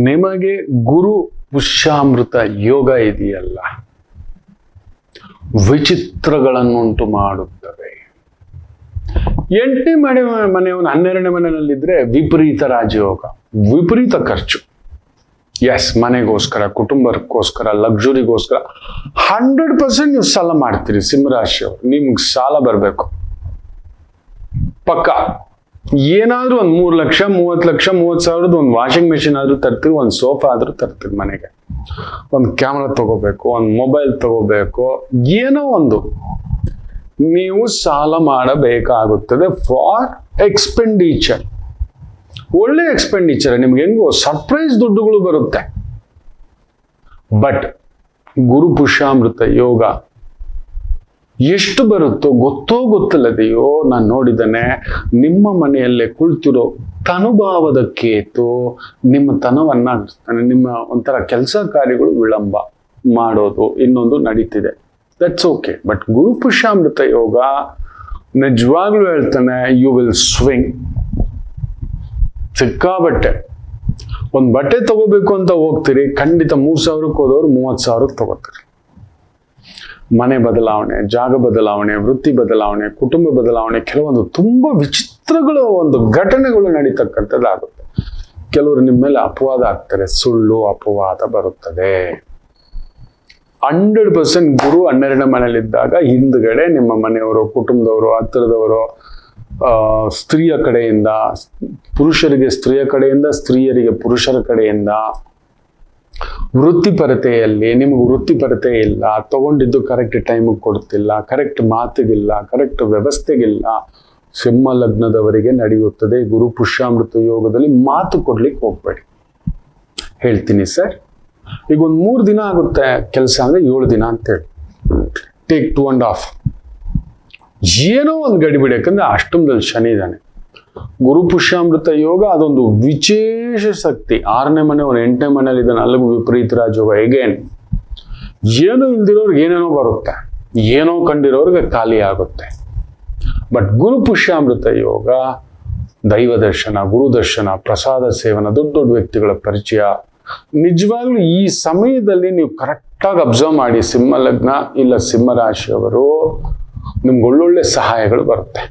ನಿಮಗೆ ಗುರು ಪುಷ್ಯಾಮೃತ ಯೋಗ ಇದೆಯಲ್ಲ, ವಿಚಿತ್ರಗಳನ್ನುಂಟು ಮಾಡುತ್ತವೆ. 8ನೇ ಮನೆಯವನು 12ನೇ ಮನೆಯಲ್ಲಿದ್ರೆ ವಿಪರೀತ ರಾಜಯೋಗ, ವಿಪರೀತ ಖರ್ಚು. ಎಸ್, ಮನೆಗೋಸ್ಕರ, ಕುಟುಂಬಕ್ಕೋಸ್ಕರ, ಲಕ್ಸುರಿಗೋಸ್ಕರ 100% ನೀವು ಸಾಲ ಮಾಡ್ತೀರಿ. ಸಿಂಹರಾಶಿಯವರು, ನಿಮ್ಗೆ ಸಾಲ ಬರಬೇಕು ಪಕ್ಕ. ಏನಾದ್ರೂ ಒಂದು 3 ಲಕ್ಷ 30 ಲಕ್ಷ 30,000 ಒಂದು ವಾಷಿಂಗ್ ಮೆಷಿನ್ ಆದ್ರೂ ತರ್ತೀರಿ, ಒಂದು ಸೋಫಾ ಆದ್ರೂ ತರ್ತೀರಿ ಮನೆಗೆ, ಒಂದು ಕ್ಯಾಮ್ರಾ ತಗೋಬೇಕು, ಒಂದು ಮೊಬೈಲ್ ತಗೋಬೇಕು, ಏನೋ ಒಂದು ನೀವು ಸಾಲ ಮಾಡಬೇಕಾಗುತ್ತದೆ ಫಾರ್ ಎಕ್ಸ್ಪೆಂಡಿಚರ್. ಒಳ್ಳೆ ಎಕ್ಸ್ಪೆಂಡಿಚರ್, ನಿಮ್ಗೆ ಹೆಂಗೋ ಸರ್ಪ್ರೈಸ್ ದುಡ್ಡುಗಳು ಬರುತ್ತೆ. ಬಟ್ ಗುರು ಪುಷ್ಯಾಮೃತ ಯೋಗ ಎಷ್ಟು ಬರುತ್ತೋ ಗೊತ್ತಿಲ್ಲದೆಯೋ, ನಾನು ನೋಡಿದ್ದೇನೆ, ನಿಮ್ಮ ಮನೆಯಲ್ಲೇ ಕುಳಿತಿರೋ ತನುಭಾವದ ಕೇತು ನಿಮ್ಮ ತನವನ್ನ, ನಿಮ್ಮ ಒಂಥರ ಕೆಲಸ ಕಾರ್ಯಗಳು ವಿಳಂಬ ಮಾಡೋದು ಇನ್ನೊಂದು ನಡೀತಿದೆ. That's okay. ಬಟ್ ಗುರು ಪುಷ್ಯಾಮೃತ ಯೋಗ ನಿಜವಾಗ್ಲೂ ಹೇಳ್ತಾನೆ, ಯು ವಿಲ್ ಸ್ವಿಂಗ್ ಸಿಕ್ಕಾಬಟ್ಟೆ. ಒಂದು ಬಟ್ಟೆ ತಗೋಬೇಕು ಅಂತ ಹೋಗ್ತೀರಿ, ಖಂಡಿತ 3,000ಕ್ಕೆ ಹೋದವ್ರು 30,000ಕ್ಕೆ ತಗೋತೀರಿ. ಮನೆ ಬದಲಾವಣೆ, ಜಾಗ ಬದಲಾವಣೆ, ವೃತ್ತಿ ಬದಲಾವಣೆ, ಕುಟುಂಬ ಬದಲಾವಣೆ, ಕೆಲವೊಂದು ತುಂಬಾ ವಿಚಿತ್ರಗಳು ಒಂದು ಘಟನೆಗಳು ನಡೀತಕ್ಕಂಥದ್ದಾಗುತ್ತೆ. ಕೆಲವರು ನಿಮ್ಮ ಮೇಲೆ ಅಪವಾದ ಆಗ್ತಾರೆ, ಸುಳ್ಳು ಅಪವಾದ ಬರುತ್ತದೆ. 100% ಗುರು 12ನೇ ಮನೆಯಲ್ಲಿದ್ದಾಗ ಹಿಂದ್ಗಡೆ ನಿಮ್ಮ ಮನೆಯವರು, ಕುಟುಂಬದವರು, ಹತ್ತಿರದವರು, ಸ್ತ್ರೀಯ ಕಡೆಯಿಂದ ಪುರುಷರಿಗೆ ಸ್ತ್ರೀಯ ಕಡೆಯಿಂದ, ಸ್ತ್ರೀಯರಿಗೆ ಪುರುಷರ ಕಡೆಯಿಂದ, ವೃತ್ತಿಪರತೆಯಲ್ಲಿ ನಿಮಗೆ ವೃತ್ತಿಪರತೆ ಇಲ್ಲ, ತಗೊಂಡಿದ್ದು ಕರೆಕ್ಟ್ ಟೈಮಿಗೆ ಕೊಡ್ತಿಲ್ಲ, ಕರೆಕ್ಟ್ ಮಾತಿಗಿಲ್ಲ, ಕರೆಕ್ಟ್ ವ್ಯವಸ್ಥೆಗಿಲ್ಲ, ಸಿಂಹ ಲಗ್ನದವರಿಗೆ ನಡೆಯುತ್ತದೆ. ಗುರು ಪುಷ್ಯಾಮೃತ ಯೋಗದಲ್ಲಿ ಮಾತು ಕೊಡ್ಲಿಕ್ಕೆ ಹೋಗ್ಬೇಡಿ. ಹೇಳ್ತೀನಿ ಸರ್, ಈಗ ಒಂದು 3 ದಿನ ಆಗುತ್ತೆ ಕೆಲಸ ಅಂದ್ರೆ 7 ದಿನ ಅಂತೇಳಿ, ಟೇಕ್ 2.5. ಏನೋ ಒಂದು ಗಡಿಬಿಡಿ, ಯಾಕಂದ್ರೆ ಅಷ್ಟಮದಲ್ಲಿ ಶನಿ ಇದ್ದಾನೆ. ಗುರು ಪುಷ್ಯಾಮೃತ ಯೋಗ ಅದೊಂದು ವಿಶೇಷ ಶಕ್ತಿ. 6ನೇ ಮನೆ, 8ನೇ ಮನೆಯಲ್ಲಿ ಇದ್ದಾನೆ, ಅಲ್ಲಿಗೂ ವಿಪರೀತ ರಾಜಯೋಗ. ಹೇಗೇನ್ ಏನೋ ಇಲ್ದಿರೋರ್ಗೆ ಏನೇನೋ ಬರುತ್ತೆ, ಏನೋ ಕಂಡಿರೋರ್ಗೆ ಖಾಲಿ ಆಗುತ್ತೆ. ಬಟ್ ಗುರು ಪುಷ್ಯಾಮೃತ ಯೋಗ ದೈವ ದರ್ಶನ, ಗುರು ದರ್ಶನ, ಪ್ರಸಾದ ಸೇವನ, ದೊಡ್ಡ ದೊಡ್ಡ ವ್ಯಕ್ತಿಗಳ ಪರಿಚಯ. ನಿಜವಾಗ್ಲೂ ಈ ಸಮಯದಲ್ಲಿ ನೀವು ಕರೆಕ್ಟಾಗಿ ಅಬ್ಸರ್ವ್ ಮಾಡಿ, ಸಿಂಹ ಲಗ್ನ ಇಲ್ಲ ಸಿಂಹ ರಾಶಿಯವರು, ನಿಮ್ಗೆ ಒಳ್ಳೊಳ್ಳೆ ಸಹಾಯಗಳು ಬರುತ್ತೆ,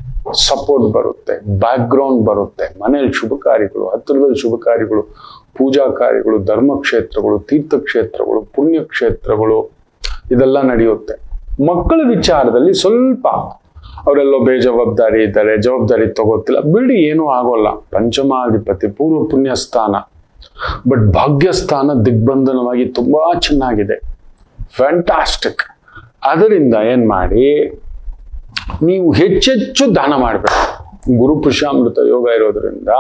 ಸಪೋರ್ಟ್ ಬರುತ್ತೆ, ಬ್ಯಾಕ್ ಗ್ರೌಂಡ್ ಬರುತ್ತೆ. ಮನೆಯಲ್ಲಿ ಶುಭ ಕಾರ್ಯಗಳು, ಹತ್ತಿರದಲ್ಲಿ ಶುಭ ಕಾರ್ಯಗಳು, ಪೂಜಾ ಕಾರ್ಯಗಳು, ಧರ್ಮಕ್ಷೇತ್ರಗಳು, ತೀರ್ಥಕ್ಷೇತ್ರಗಳು, ಪುಣ್ಯಕ್ಷೇತ್ರಗಳು ಇದೆಲ್ಲ ನಡೆಯುತ್ತೆ. ಮಕ್ಕಳ ವಿಚಾರದಲ್ಲಿ ಸ್ವಲ್ಪ ಅವರೆಲ್ಲೋ ಬೇಜವಾಬ್ದಾರಿ ಇದ್ದಾರೆ, ಜವಾಬ್ದಾರಿ ತಗೋತಿಲ್ಲ, ಬಿಡಿ, ಏನೂ ಆಗೋಲ್ಲ. ಪಂಚಮಾಧಿಪತಿ, ಪೂರ್ವ ಪುಣ್ಯ ಸ್ಥಾನ, ಬಟ್ ಭಾಗ್ಯಸ್ಥಾನ ದಿಗ್ಬಂಧನವಾಗಿ ತುಂಬಾ ಚೆನ್ನಾಗಿದೆ, ಫ್ಯಾಂಟಾಸ್ಟಿಕ್. ಅದರಿಂದ ಏನ್ ಮಾಡಿ, ನೀವು ಹೆಚ್ಚೆಚ್ಚು ದಾನ ಮಾಡಬೇಕು. ಗುರು ಪುಷ್ಯಾಮೃತ ಯೋಗ ಇರೋದ್ರಿಂದ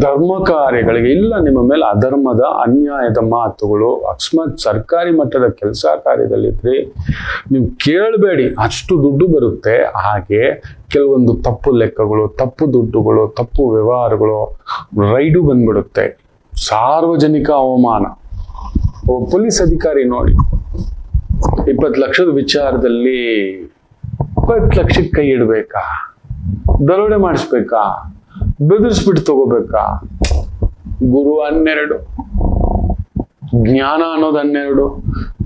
ಧರ್ಮ ಕಾರ್ಯಗಳಿಗೆ ಇಲ್ಲ, ನಿಮ್ಮ ಮೇಲೆ ಅಧರ್ಮದ ಅನ್ಯಾಯದ ಮಾತುಗಳು, ಅಕಸ್ಮಾತ್ ಸರ್ಕಾರಿ ಮಟ್ಟದ ಕೆಲಸ ಕಾರ್ಯದಲ್ಲಿದ್ರೆ ನೀವು ಕೇಳಬೇಡಿ, ಅಷ್ಟು ದುಡ್ಡು ಬರುತ್ತೆ. ಹಾಗೆ ಕೆಲವೊಂದು ತಪ್ಪು ಲೆಕ್ಕಗಳು, ತಪ್ಪು ದುಡ್ಡುಗಳು, ತಪ್ಪು ವ್ಯವಹಾರಗಳು, ರೈಡು ಬಂದ್ಬಿಡುತ್ತೆ. ಸಾರ್ವಜನಿಕ ಅವಮಾನ. ಪೊಲೀಸ್ ಅಧಿಕಾರಿ ನೋಡಿ, 20 ಲಕ್ಷದ ವಿಚಾರದಲ್ಲಿ 20 ಲಕ್ಷಕ್ಕೆ ಕೈ ಇಡ್ಬೇಕಾ? ದರೋಡೆ ಮಾಡಿಸ್ಬೇಕಾ? ಬೆದರಿಸ್ಬಿಟ್ಟು ತಗೋಬೇಕಾ? ಗುರು 12, ಜ್ಞಾನ ಅನ್ನೋದು 12,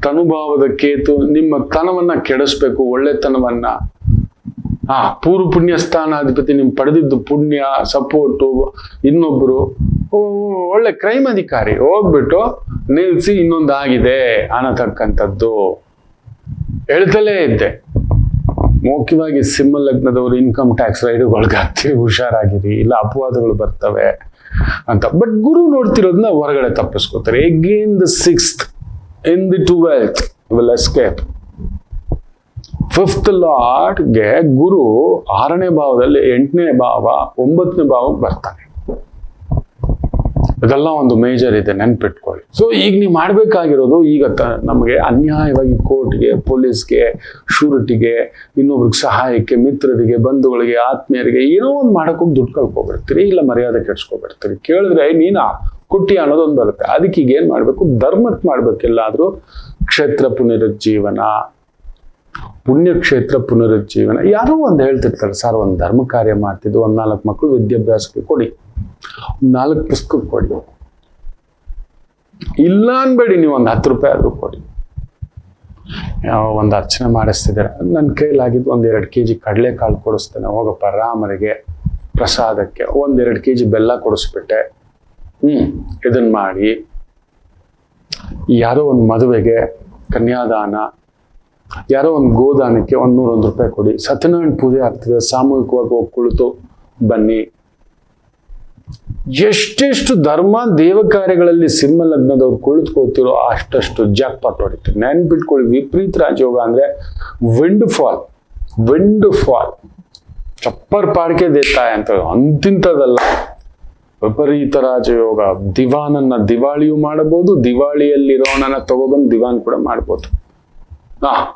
ತನುಭಾವದ ಕೇತು ನಿಮ್ಮ ತನವನ್ನ ಕೆಡಿಸ್ಬೇಕು, ಒಳ್ಳೆತನವನ್ನ. ಪೂರ್ವ ಪುಣ್ಯ ಸ್ಥಾನಾಧಿಪತಿ ನಿಮ್ ಪಡೆದಿದ್ದು ಪುಣ್ಯ, ಸಪೋರ್ಟು, ಇನ್ನೊಬ್ರು ಒಳ್ಳೆ ಕ್ರೈಮ್ ಅಧಿಕಾರಿ ಹೋಗ್ಬಿಟ್ಟು ನಿಲ್ಸಿ ಇನ್ನೊಂದಾಗಿದೆ ಅನ್ನತಕ್ಕಂಥದ್ದು ಹೇಳ್ತಲೇ ಇದ್ದೆ. ಮುಖ್ಯವಾಗಿ ಸಿಂಹ ಲಗ್ನದವರು ಇನ್ಕಮ್ ಟ್ಯಾಕ್ಸ್ ರೈಡುಗೊಳಗಾಗ್ತೀವಿ, ಹುಷಾರಾಗಿರಿ, ಇಲ್ಲ ಅಪವಾದಗಳು ಬರ್ತವೆ ಅಂತ. ಬಟ್ ಗುರು ನೋಡ್ತಿರೋದನ್ನ ಹೊರಗಡೆ ತಪ್ಪಿಸ್ಕೋತಾರೆ. Again the 6th in the 12th will escape. 5th ಲಾರ್ಡ್ಗೆ ಗುರು 6ನೇ ಭಾವದಲ್ಲಿ 8ನೇ ಭಾವ 9ನೇ ಭಾವಕ್ಕೆ ಬರ್ತಾನೆ. ಇದೆಲ್ಲ ಒಂದು ಮೇಜರ್ ಇದೆ, ನೆನ್ಪಿಟ್ಕೊಳ್ಳಿ. ಸೊ ಈಗ ನೀವು ಮಾಡ್ಬೇಕಾಗಿರೋದು, ಈಗ ನಮಗೆ ಅನ್ಯಾಯವಾಗಿ ಕೋರ್ಟ್ಗೆ, ಪೊಲೀಸ್ಗೆ, ಶೂರಿಟಿಗೆ, ಇನ್ನೊಬ್ರಿಗೆ ಸಹಾಯಕ್ಕೆ, ಮಿತ್ರರಿಗೆ, ಬಂಧುಗಳಿಗೆ, ಆತ್ಮೀಯರಿಗೆ ಏನೋ ಒಂದು ಮಾಡೋಕೋಗಿ ದುಡ್ಡು ಕಳ್ಕೊಬಿಡ್ತೀರಿ, ಇಲ್ಲ ಮರ್ಯಾದೆ ಕೆಡ್ಸ್ಕೊಬಿಡ್ತೀರಿ. ಕೇಳಿದ್ರೆ ನೀನಾ ಕುಟ್ಟಿ ಅನ್ನೋದೊಂದು ಬರುತ್ತೆ. ಅದಕ್ಕೆ ಈಗ ಏನ್ ಮಾಡ್ಬೇಕು? ಧರ್ಮಕ್ಕೆ ಮಾಡ್ಬೇಕು. ಎಲ್ಲಾದ್ರೂ ಕ್ಷೇತ್ರ ಪುನರುಜ್ಜೀವನ, ಪುಣ್ಯಕ್ಷೇತ್ರ ಪುನರುಜ್ಜೀವನ. ಯಾರೋ ಒಂದು ಹೇಳ್ತಿರ್ತಾರೆ, ಸರ್ ಒಂದು ಧರ್ಮ ಕಾರ್ಯ ಮಾಡ್ತಿದ್ದು, 4 ಮಕ್ಕಳು ವಿದ್ಯಾಭ್ಯಾಸಕ್ಕೆ ಕೊಡಿ, 4 ಪುಸ್ತಕ ಕೊಡಿ, ಇಲ್ಲ ಅನ್ಬೇಡಿ, ನೀವು ಒಂದು 10 ರೂಪಾಯಿ ಆದ್ರೂ ಕೊಡಿ. ಒಂದು ಅರ್ಚನೆ ಮಾಡಿಸ್ತಿದ್ದಾರೆ, ನನ್ನ ಕೈಲಾಗಿದ್ದು 1-2 kg ಕಡಲೆಕಾಳು ಕೊಡಿಸ್ತೇನೆ, ಹೋಗಪ್ಪ ರಾಮರಿಗೆ ಪ್ರಸಾದಕ್ಕೆ 1-2 kg ಬೆಲ್ಲ ಕೊಡಿಸ್ಬಿಟ್ಟೆ, ಇದನ್ನ ಮಾಡಿ. ಯಾರೋ ಒಂದು ಮದುವೆಗೆ ಕನ್ಯಾದಾನ, ಯಾರೋ ಒಂದು ಗೋದಾನಕ್ಕೆ 101 ರೂಪಾಯಿ ಕೊಡಿ. ಸತ್ಯನಾರಾಯಣ ಪೂಜೆ ಆಗ್ತಿದೆ, ಸಾಮೂಹಿಕವಾಗಿ ಹೋಗಿ ಕುಳಿತು ಬನ್ನಿ. ಎಷ್ಟೆಷ್ಟು ಧರ್ಮ ದೇವ ಕಾರ್ಯಗಳಲ್ಲಿ ಸಿಂಹ ಲಗ್ನದವ್ರು ಕುಳಿತುಕೋತಿರೋ ಅಷ್ಟಷ್ಟು ಜಾಕ್ಪಾಟ್ ಹೊಡಿತೀರಿ. ನೆನ್ಪಿಟ್ಕೊಳ್ಳಿ, ವಿಪರೀತ ರಾಜಯೋಗ ಅಂದ್ರೆ ವಿಂಡ್ ಫಾಲ್, ಚಪ್ಪರ್ ಪಾಡ್ಕೆ ದೇತಾಯ ಅಂತ, ಅಂತಿಂತದಲ್ಲ. ವಿಪರೀತ ರಾಜಯೋಗ. ದಿವಾನನ್ನ ದಿವಾಳಿಯೂ ಮಾಡಬಹುದು, ದಿವಾಳಿಯಲ್ಲಿರೋನನ್ನ ತಗೊಬಂದು ದಿವಾನ್ ಕೂಡ ಮಾಡ್ಬೋದು.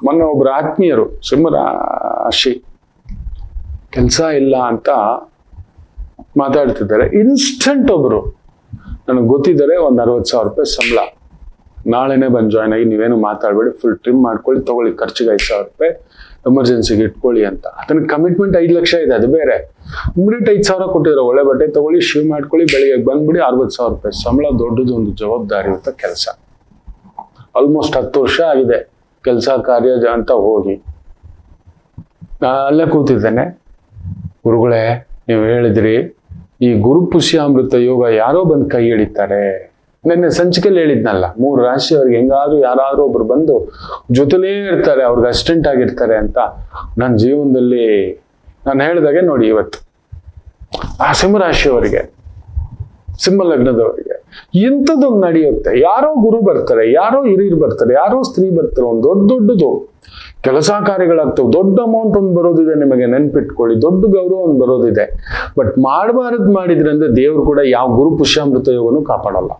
ಮೊನ್ನೆ ಒಬ್ರು ಆತ್ಮೀಯರು ಸಿಂಹರಾಶಿ ಕೆಲಸ ಇಲ್ಲ ಅಂತ ಮಾತಾಡ್ತಿದ್ದಾರೆ. ಇನ್ಸ್ಟೆಂಟ್ ಒಬ್ರು ನನಗೆ ಗೊತ್ತಿದ್ದಾರೆ, ಒಂದು 60,000 ರೂಪಾಯಿ ಸಂಬಳ, ನಾಳೆನೆ ಬಂದು ಜಾಯ್ನ್ ಆಗಿ, ನೀವೇನು ಮಾತಾಡ್ಬೇಡಿ, ಫುಲ್ ಟ್ರಿಮ್ ಮಾಡ್ಕೊಳ್ಳಿ, ತಗೊಳ್ಳಿ, ಖರ್ಚಿಗೆ 5,000 ರೂಪಾಯಿ ಎಮರ್ಜೆನ್ಸಿಗೆ ಇಟ್ಕೊಳ್ಳಿ ಅಂತ. ಅದನ್ನ ಕಮಿಟ್ಮೆಂಟ್ 5 ಲಕ್ಷ ಇದೆ, ಅದು ಬೇರೆ. ಇಮಿಡಿಯೇಟ್ 5,000 ಕೊಟ್ಟಿದ್ರು, ಒಳ್ಳೆ ಬಟ್ಟೆ ತಗೊಳ್ಳಿ, ಶೀವ್ ಮಾಡ್ಕೊಳ್ಳಿ, ಬೆಳಿಗ್ಗೆ ಬಂದ್ಬಿಡಿ, 60,000 ರೂಪಾಯಿ ಸಂಬಳ. ದೊಡ್ಡದೊಂದು ಜವಾಬ್ದಾರಿಯುತ ಕೆಲಸ. ಆಲ್ಮೋಸ್ಟ್ 10 ವರ್ಷ ಆಗಿದೆ ಕೆಲಸ ಕಾರ್ಯ ಅಂತ ಹೋಗಿ. ಅಲ್ಲೇ ಕೂತಿದ್ದೇನೆ, ಗುರುಗಳೇ ನೀವು ಹೇಳಿದ್ರಿ ಈ ಗುರು ಪುಷ್ಯಾಮೃತ ಯೋಗ ಯಾರೋ ಬಂದು ಕೈ ಹಿಡಿತಾರೆ. ನೆನ್ನೆ ಸಂಚಿಕೆಯಲ್ಲಿ ಹೇಳಿದ್ನಲ್ಲ, 3 ರಾಶಿಯವ್ರಿಗೆ ಹೆಂಗಾದ್ರೂ ಯಾರಾದ್ರೂ ಒಬ್ರು ಬಂದು ಜೊತೆಲೇ ಇರ್ತಾರೆ, ಅವ್ರಿಗೆ ಅಸಿಸ್ಟೆಂಟ್ ಆಗಿರ್ತಾರೆ ಅಂತ. ನನ್ನ ಜೀವನದಲ್ಲಿ ನಾನು ಹೇಳಿದಾಗೆ ನೋಡಿ, ಇವತ್ತು ಆ ಸಿಂಹರಾಶಿಯವರಿಗೆ, ಸಿಂಹ ಲಗ್ನದವರಿಗೆ ಇಂಥದ್ದೊಂದು ನಡೆಯುತ್ತೆ. ಯಾರೋ ಗುರು ಬರ್ತಾರೆ, ಯಾರೋ ಹಿರಿಯರು ಬರ್ತಾರೆ, ಯಾರೋ ಸ್ತ್ರೀ ಬರ್ತಾರೆ, ಒಂದು ದೊಡ್ಡದು ಕೆಲಸ ಕಾರ್ಯಗಳಾಗ್ತವೆ. ದೊಡ್ಡ ಅಮೌಂಟ್ ಒಂದು ಬರೋದಿದೆ, ನಿಮಗೆ ನೆನ್ಪಿಟ್ಕೊಳ್ಳಿ, ದೊಡ್ಡ ಗೌರವ ಒಂದು ಬರೋದಿದೆ. ಬಟ್ ಮಾಡಬಾರದು ಮಾಡಿದ್ರೆ ಅಂದ್ರೆ ದೇವ್ರು ಕೂಡ ಯಾವ ಗುರು ಪುಷ್ಯಾಮೃತ ಯೋಗನೂ ಕಾಪಾಡಲ್ಲ,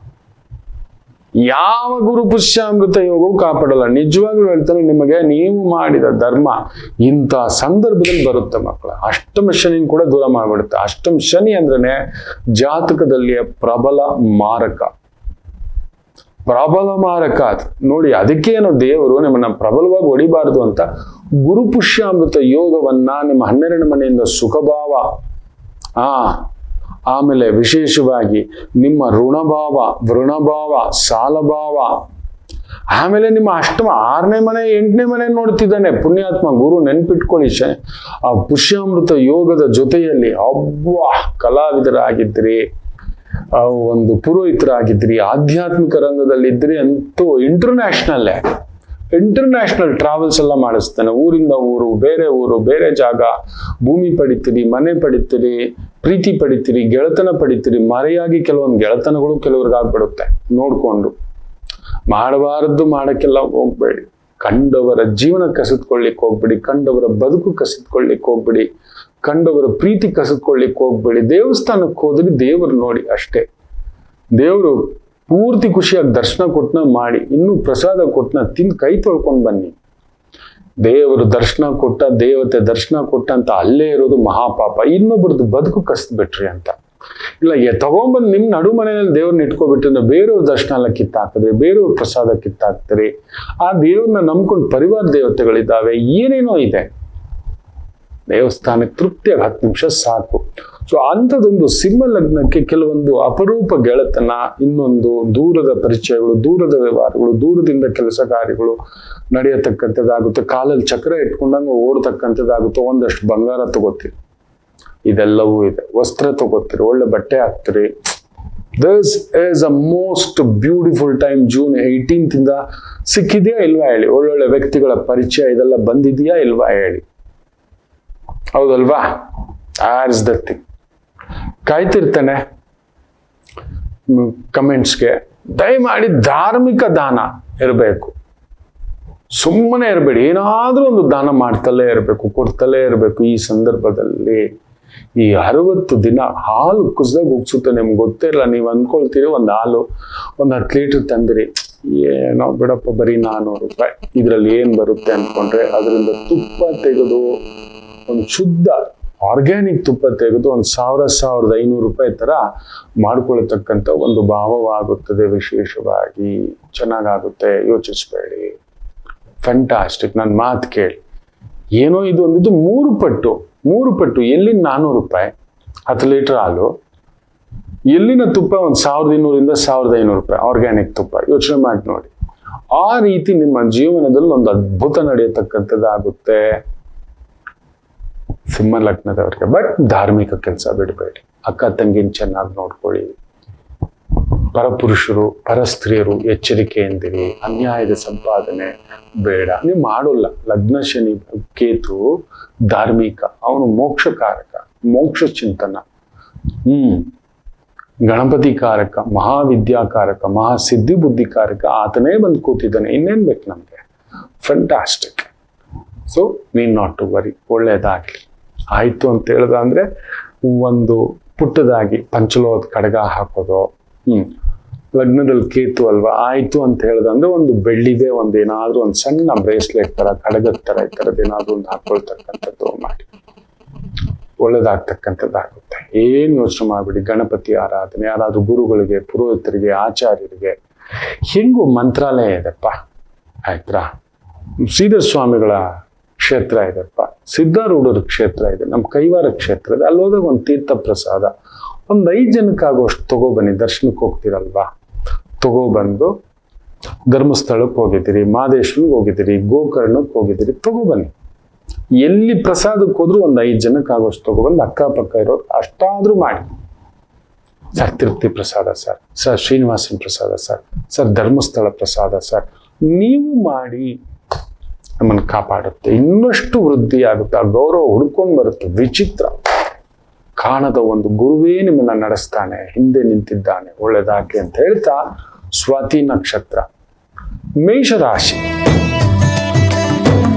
ಯಾವ ಗುರು ಪುಷ್ಯಾಮೃತ ಯೋಗವೂ ಕಾಪಾಡಲ್ಲ. ನಿಜವಾಗ್ಲೂ ಹೇಳ್ತಾನೆ, ನಿಮಗೆ ನೀವು ಮಾಡಿದ ಧರ್ಮ ಇಂಥ ಸಂದರ್ಭದಲ್ಲಿ ಬರುತ್ತೆ ಮಕ್ಕಳ. ಅಷ್ಟಮ ಶನಿ ಕೂಡ ದೂರ ಮಾಡ್ಬಿಡುತ್ತೆ. ಅಷ್ಟಮ ಶನಿ ಅಂದ್ರೇನೆ ಜಾತಕದಲ್ಲಿ ಪ್ರಬಲ ಮಾರಕ. ಪ್ರಬಲ ಮಾರಕ ನೋಡಿ. ಅದಕ್ಕೇನು ದೇವರು ನಿಮ್ಮನ್ನ ಪ್ರಬಲವಾಗಿ ಹೊಡಿಬಾರ್ದು ಅಂತ ಗುರುಪುಷ್ಯಾಮೃತ ಯೋಗವನ್ನ ನಿಮ್ಮ 12ನೇ ಮನೆಯಿಂದ ಸುಖಭಾವ, ಆಮೇಲೆ ವಿಶೇಷವಾಗಿ ನಿಮ್ಮ ಋಣಭಾವ, ವೃಣಭಾವ, ಸಾಲಭಾವ, ಆಮೇಲೆ ನಿಮ್ಮ ಅಷ್ಟಮ 6ನೇ ಮನೆ 8ನೇ ಮನೆ ನೋಡ್ತಿದ್ದಾನೆ ಪುಣ್ಯಾತ್ಮ ಗುರು. ನೆನ್ಪಿಟ್ಕೊಳ್ಳಿ, ಆ ಪುಷ್ಯಾಮೃತ ಯೋಗದ ಜೊತೆಯಲ್ಲಿ ಕಲಾವಿದರಾಗಿದ್ರಿ, ಒಂದು ಪುರೋಹಿತರಾಗಿದ್ರಿ, ಆಧ್ಯಾತ್ಮಿಕ ರಂಗದಲ್ಲಿದ್ರಿ ಅಂತೂ ಇಂಟರ್ನ್ಯಾಷನಲ್ ಟ್ರಾವೆಲ್ಸ್ ಎಲ್ಲ ಮಾಡಿಸ್ತಾನೆ. ಊರಿಂದ ಊರು, ಬೇರೆ ಜಾಗ, ಭೂಮಿ ಪಡಿತೀರಿ, ಮನೆ ಪಡಿತೀರಿ, ಪ್ರೀತಿ ಪಡಿತೀರಿ, ಗೆಳೆತನ ಪಡಿತೀರಿ. ಮರೆಯಾಗಿ ಕೆಲವೊಂದು ಗೆಳೆತನಗಳು ಕೆಲವ್ರಿಗೆ ಆಗ್ಬಿಡುತ್ತೆ. ನೋಡ್ಕೊಂಡು ಮಾಡಬಾರದ್ದು ಮಾಡಕ್ಕೆಲ್ಲ ಹೋಗ್ಬೇಡಿ. ಕಂಡವರ ಜೀವನ ಕಸಿದ್ಕೊಳ್ಳಿಕ್ ಹೋಗ್ಬೇಡಿ, ಕಂಡವರ ಬದುಕು ಕಸಿದ್ಕೊಳ್ಳಿಕ್ ಹೋಗ್ಬೇಡಿ, ಕಂಡವರ ಪ್ರೀತಿ ಕಸಿದ್ಕೊಳ್ಳಿಕ್ ಹೋಗ್ಬೇಡಿ. ದೇವಸ್ಥಾನಕ್ಕೆ ಹೋದ್ರಿ ದೇವರು ನೋಡಿ ಅಷ್ಟೇ. ದೇವರು ಪೂರ್ತಿ ಖುಷಿಯಾಗಿ ದರ್ಶನ ಕೊಟ್ಟನ ಮಾಡಿ, ಇನ್ನು ಪ್ರಸಾದ ಕೊಟ್ಟನ ತಿಂದು ಕೈ ತೊಳ್ಕೊಂಡ್ ಬನ್ನಿ. ದೇವರು ದರ್ಶನ ಕೊಟ್ಟ, ದೇವತೆ ದರ್ಶನ ಕೊಟ್ಟ ಅಂತ ಅಲ್ಲೇ ಇರೋದು ಮಹಾಪಾಪ. ಇನ್ನೊಬ್ರದ್ದು ಬದುಕು ಕಸಿದ್ಬಿಟ್ರಿ ಅಂತ ಇಲ್ಲ. ತಗೊಂಡ್ಬಂದು ನಿಮ್ ನಡು ಮನೆಯಲ್ಲಿ ದೇವ್ರನ್ನ ಇಟ್ಕೊಬಿಟ್ರೆ ಬೇರೆಯವ್ರ ದರ್ಶನ ಎಲ್ಲ ಕಿತ್ತಾಕ್ತದೆ, ಬೇರೆಯವ್ರ ಪ್ರಸಾದ ಕಿತ್ತಾಕ್ತಾರೆ. ಆ ದೇವ್ರನ್ನ ನಂಬ್ಕೊಂಡು ಪರಿವಾರ ದೇವತೆಗಳಿದ್ದಾವೆ, ಏನೇನೋ ಇದೆ. ದೇವಸ್ಥಾನಕ್ಕೆ ತೃಪ್ತಿಯಾಗಿ 10 ನಿಮಿಷ ಸಾಕು. ಸೊ ಅಂಥದ್ದೊಂದು ಸಿಂಹ ಲಗ್ನಕ್ಕೆ ಕೆಲವೊಂದು ಅಪರೂಪ ಗೆಳೆತನ, ಇನ್ನೊಂದು ದೂರದ ಪರಿಚಯಗಳು, ದೂರದ ವ್ಯವಹಾರಗಳು, ದೂರದಿಂದ ಕೆಲಸ ಕಾರ್ಯಗಳು ನಡೆಯತಕ್ಕಂಥದ್ದಾಗುತ್ತೆ. ಕಾಲಲ್ಲಿ ಚಕ್ರ ಇಟ್ಕೊಂಡಂಗೆ ಓಡ್ತಕ್ಕಂಥದ್ದಾಗುತ್ತೆ. ಒಂದಷ್ಟು ಬಂಗಾರ ತಗೋತೀರಿ, ಇದೆಲ್ಲವೂ ಇದೆ. ವಸ್ತ್ರ ತಗೋತೀರಿ, ಒಳ್ಳೆ ಬಟ್ಟೆ ಹಾಕ್ತೀರಿ. This is a most beautiful time. June 18 ಇಂದ ಸಿಕ್ಕಿದೆಯಾ ಇಲ್ವಾ ಹೇಳಿ. ಒಳ್ಳೊಳ್ಳೆ ವ್ಯಕ್ತಿಗಳ ಪರಿಚಯ ಇದೆಲ್ಲ ಬಂದಿದೆಯಾ ಇಲ್ವಾ ಹೇಳಿ. ಹೌದಲ್ವಾ? ಆರ್ಸ್ ದ ಥಿಂಗ್. ಕಾಯ್ತಿರ್ತಾನೆ ಕಮೆಂಟ್ಸ್ಗೆ. ದಯಮಾಡಿ ಧಾರ್ಮಿಕ ದಾನ ಇರಬೇಕು, ಸುಮ್ಮನೆ ಇರಬೇಡಿ. ಏನಾದ್ರೂ ಒಂದು ದಾನ ಮಾಡ್ತಲೇ ಇರಬೇಕು, ಕೊಡ್ತಲೇ ಇರಬೇಕು. ಈ ಸಂದರ್ಭದಲ್ಲಿ ಈ 60 ದಿನ ಹಾಲು ಕುಸ್ದಾಗ ಉಗ್ಸುತ್ತೆ. ನಿಮ್ಗೆ ಗೊತ್ತೇ ಇಲ್ಲ. ನೀವು ಅನ್ಕೊಳ್ತೀರಿ ಒಂದು ಹಾಲು ಒಂದು 10 ಲೀಟರ್ ತಂದಿರಿ, ಏನೋ ಬಿಡಪ್ಪ ಬರೀ 400 ರೂಪಾಯಿ, ಇದ್ರಲ್ಲಿ ಏನ್ ಬರುತ್ತೆ ಅನ್ಕೊಂಡ್ರೆ ಅದರಿಂದ ತುಪ್ಪ ತೆಗೆದು, ಒಂದು ಶುದ್ಧ ಆರ್ಗ್ಯಾನಿಕ್ ತುಪ್ಪ ತೆಗೆದು 1000-1500 ರೂಪಾಯಿ ತರ ಮಾಡ್ಕೊಳ್ತಕ್ಕಂಥ ಒಂದು ಭಾವವಾಗುತ್ತದೆ. ವಿಶೇಷವಾಗಿ ಚೆನ್ನಾಗಾಗುತ್ತೆ, ಯೋಚಿಸ್ಬೇಡಿ. ಫ್ಯಾಂಟಾಸ್ಟಿಕ್. ನನ್ನ ಮಾತು ಕೇಳಿ. ಏನೋ ಇದು ಒಂದಿದ್ದು 3 ಪಟ್ಟು ಎಲ್ಲಿನ 400 ರೂಪಾಯಿ 10 ಲೀಟರ್ ಹಾಲು, ಎಲ್ಲಿನ ತುಪ್ಪ 1200-1500 ರೂಪಾಯಿ ಆರ್ಗ್ಯಾನಿಕ್ ತುಪ್ಪ. ಯೋಚನೆ ಮಾಡಿ ನೋಡಿ. ಆ ರೀತಿ ನಿಮ್ಮ ಜೀವನದಲ್ಲಿ ಒಂದು ಅದ್ಭುತ ನಡೆಯತಕ್ಕಂಥದ್ದಾಗುತ್ತೆ ಸಿಂಹ ಲಗ್ನದವರಿಗೆ. ಬಟ್ ಧಾರ್ಮಿಕ ಕೆಲಸ ಬಿಡಬೇಡಿ. ಅಕ್ಕ ತಂಗಿನ ಚೆನ್ನಾಗಿ ನೋಡ್ಕೊಳ್ಳಿ. ಪರಪುರುಷರು, ಪರಸ್ತ್ರೀಯರು ಎಚ್ಚರಿಕೆಯಿಂದಿರಿ. ಅನ್ಯಾಯದ ಸಂಪಾದನೆ ಬೇಡ. ನೀವು ಮಾಡೋಲ್ಲ. ಲಗ್ನ ಶನಿ ಕೇತು ಧಾರ್ಮಿಕ, ಅವನು ಮೋಕ್ಷಕಾರಕ, ಮೋಕ್ಷ ಚಿಂತನ, ಗಣಪತಿ ಕಾರಕ, ಮಹಾವಿದ್ಯಾಕಾರಕ, ಮಹಾಸಿದ್ಧಿ ಬುದ್ಧಿಕಾರಕ. ಆತನೇ ಬಂದು ಕೂತಿದ್ದಾನೆ. ಇನ್ನೇನ್ ಬೇಕು ನಮ್ಗೆ? ಫ್ಯಾಂಟಾಸ್ಟಿಕ್. ಸೊ ನೀನ್ ನಾಟ್ ಟು ವರಿ. ಒಳ್ಳೇದಾಗ್ಲಿ. ಆಯ್ತು ಅಂತ ಹೇಳ್ದ ಅಂದ್ರೆ ಒಂದು ಪುಟ್ಟದಾಗಿ ಪಂಚಲೋಹದ ಕಡಗ ಹಾಕೋದು. ಲಗ್ನದಲ್ಲಿ ಕೇತು ಅಲ್ವಾ, ಆಯ್ತು ಅಂತ ಹೇಳ್ದಂದ್ರೆ ಒಂದು ಬೆಳ್ಳಿದೆ ಒಂದು ಏನಾದ್ರೂ ಒಂದು ಸಣ್ಣ ಬ್ರೇಸ್ಲೆಟ್ ತರ, ಕಡಗದ ತರ, ಈ ತರದ್ ಏನಾದ್ರು ಒಂದು ಹಾಕೊಳ್ತಕ್ಕಂಥದ್ದು ಮಾಡಿ ಒಳ್ಳೇದಾಗ್ತಕ್ಕಂಥದ್ದಾಗುತ್ತೆ. ಏನ್ ಯೋಚನೆ ಮಾಡ್ಬಿಡಿ. ಗಣಪತಿ ಆರಾಧನೆ, ಯಾರಾದ್ರೂ ಗುರುಗಳಿಗೆ, ಪುರೋಹಿತರಿಗೆ, ಆಚಾರ್ಯರಿಗೆ. ಹೆಂಗು ಮಂತ್ರಾಲಯ ಇದೆಪ್ಪ, ಆಯ್ತಾ? ಶ್ರೀಧರ ಸ್ವಾಮಿಗಳ ಕ್ಷೇತ್ರ ಇದೆಪ್ಪ, ಸಿದ್ಧಾರೂಢರ ಕ್ಷೇತ್ರ ಇದೆ, ನಮ್ಮ ಕೈವಾರ ಕ್ಷೇತ್ರ ಇದೆ. ಅಲ್ಲಿ ಹೋದಾಗ ಒಂದು ತೀರ್ಥ ಪ್ರಸಾದ ಒಂದು 5 ಜನಕ್ಕಾಗುವಷ್ಟು ತಗೊಬನ್ನಿ. ದರ್ಶನಕ್ಕೆ ಹೋಗ್ತೀರಲ್ವಾ, ತಗೊಬಂದು ಧರ್ಮಸ್ಥಳಕ್ಕೆ ಹೋಗಿದ್ದೀರಿ, ಮಾದೇಶ್ವರಿಗೆ ಹೋಗಿದ್ದೀರಿ, ಗೋಕರ್ಣಕ್ಕೆ ಹೋಗಿದ್ದೀರಿ, ತಗೊಬನ್ನಿ. ಎಲ್ಲಿ ಪ್ರಸಾದಕ್ಕೆ ಹೋದ್ರು ಒಂದು 5 ಜನಕ್ಕಾಗುವಷ್ಟು ತಗೊಬಂದು ಅಕ್ಕಪಕ್ಕ ಇರೋರು ಅಷ್ಟಾದ್ರೂ ಮಾಡಿ. ಸರ್ ತಿರುಪತಿ ಪ್ರಸಾದ ಸರ್, ಸರ್ ಶ್ರೀನಿವಾಸನ ಪ್ರಸಾದ ಸರ್, ಸರ್ ಧರ್ಮಸ್ಥಳ ಪ್ರಸಾದ ಸರ್, ನೀವು ಮಾಡಿ. ನಮ್ಮನ್ನು ಕಾಪಾಡುತ್ತೆ, ಇನ್ನಷ್ಟು ವೃದ್ಧಿ ಆಗುತ್ತೆ, ಆ ಗೌರವ ಹುಡ್ಕೊಂಡು ಬರುತ್ತೆ. ವಿಚಿತ್ರ. ಕಾಣದ ಒಂದು ಗುರುವೇ ನಿಮ್ಮನ್ನ ನಡೆಸ್ತಾನೆ, ಹಿಂದೆ ನಿಂತಿದ್ದಾನೆ. ಒಳ್ಳೆದಾಗ್ಲಿ ಅಂತ ಹೇಳ್ತಾ ಸ್ವಾತಿ ನಕ್ಷತ್ರ, ಮೇಷರಾಶಿ.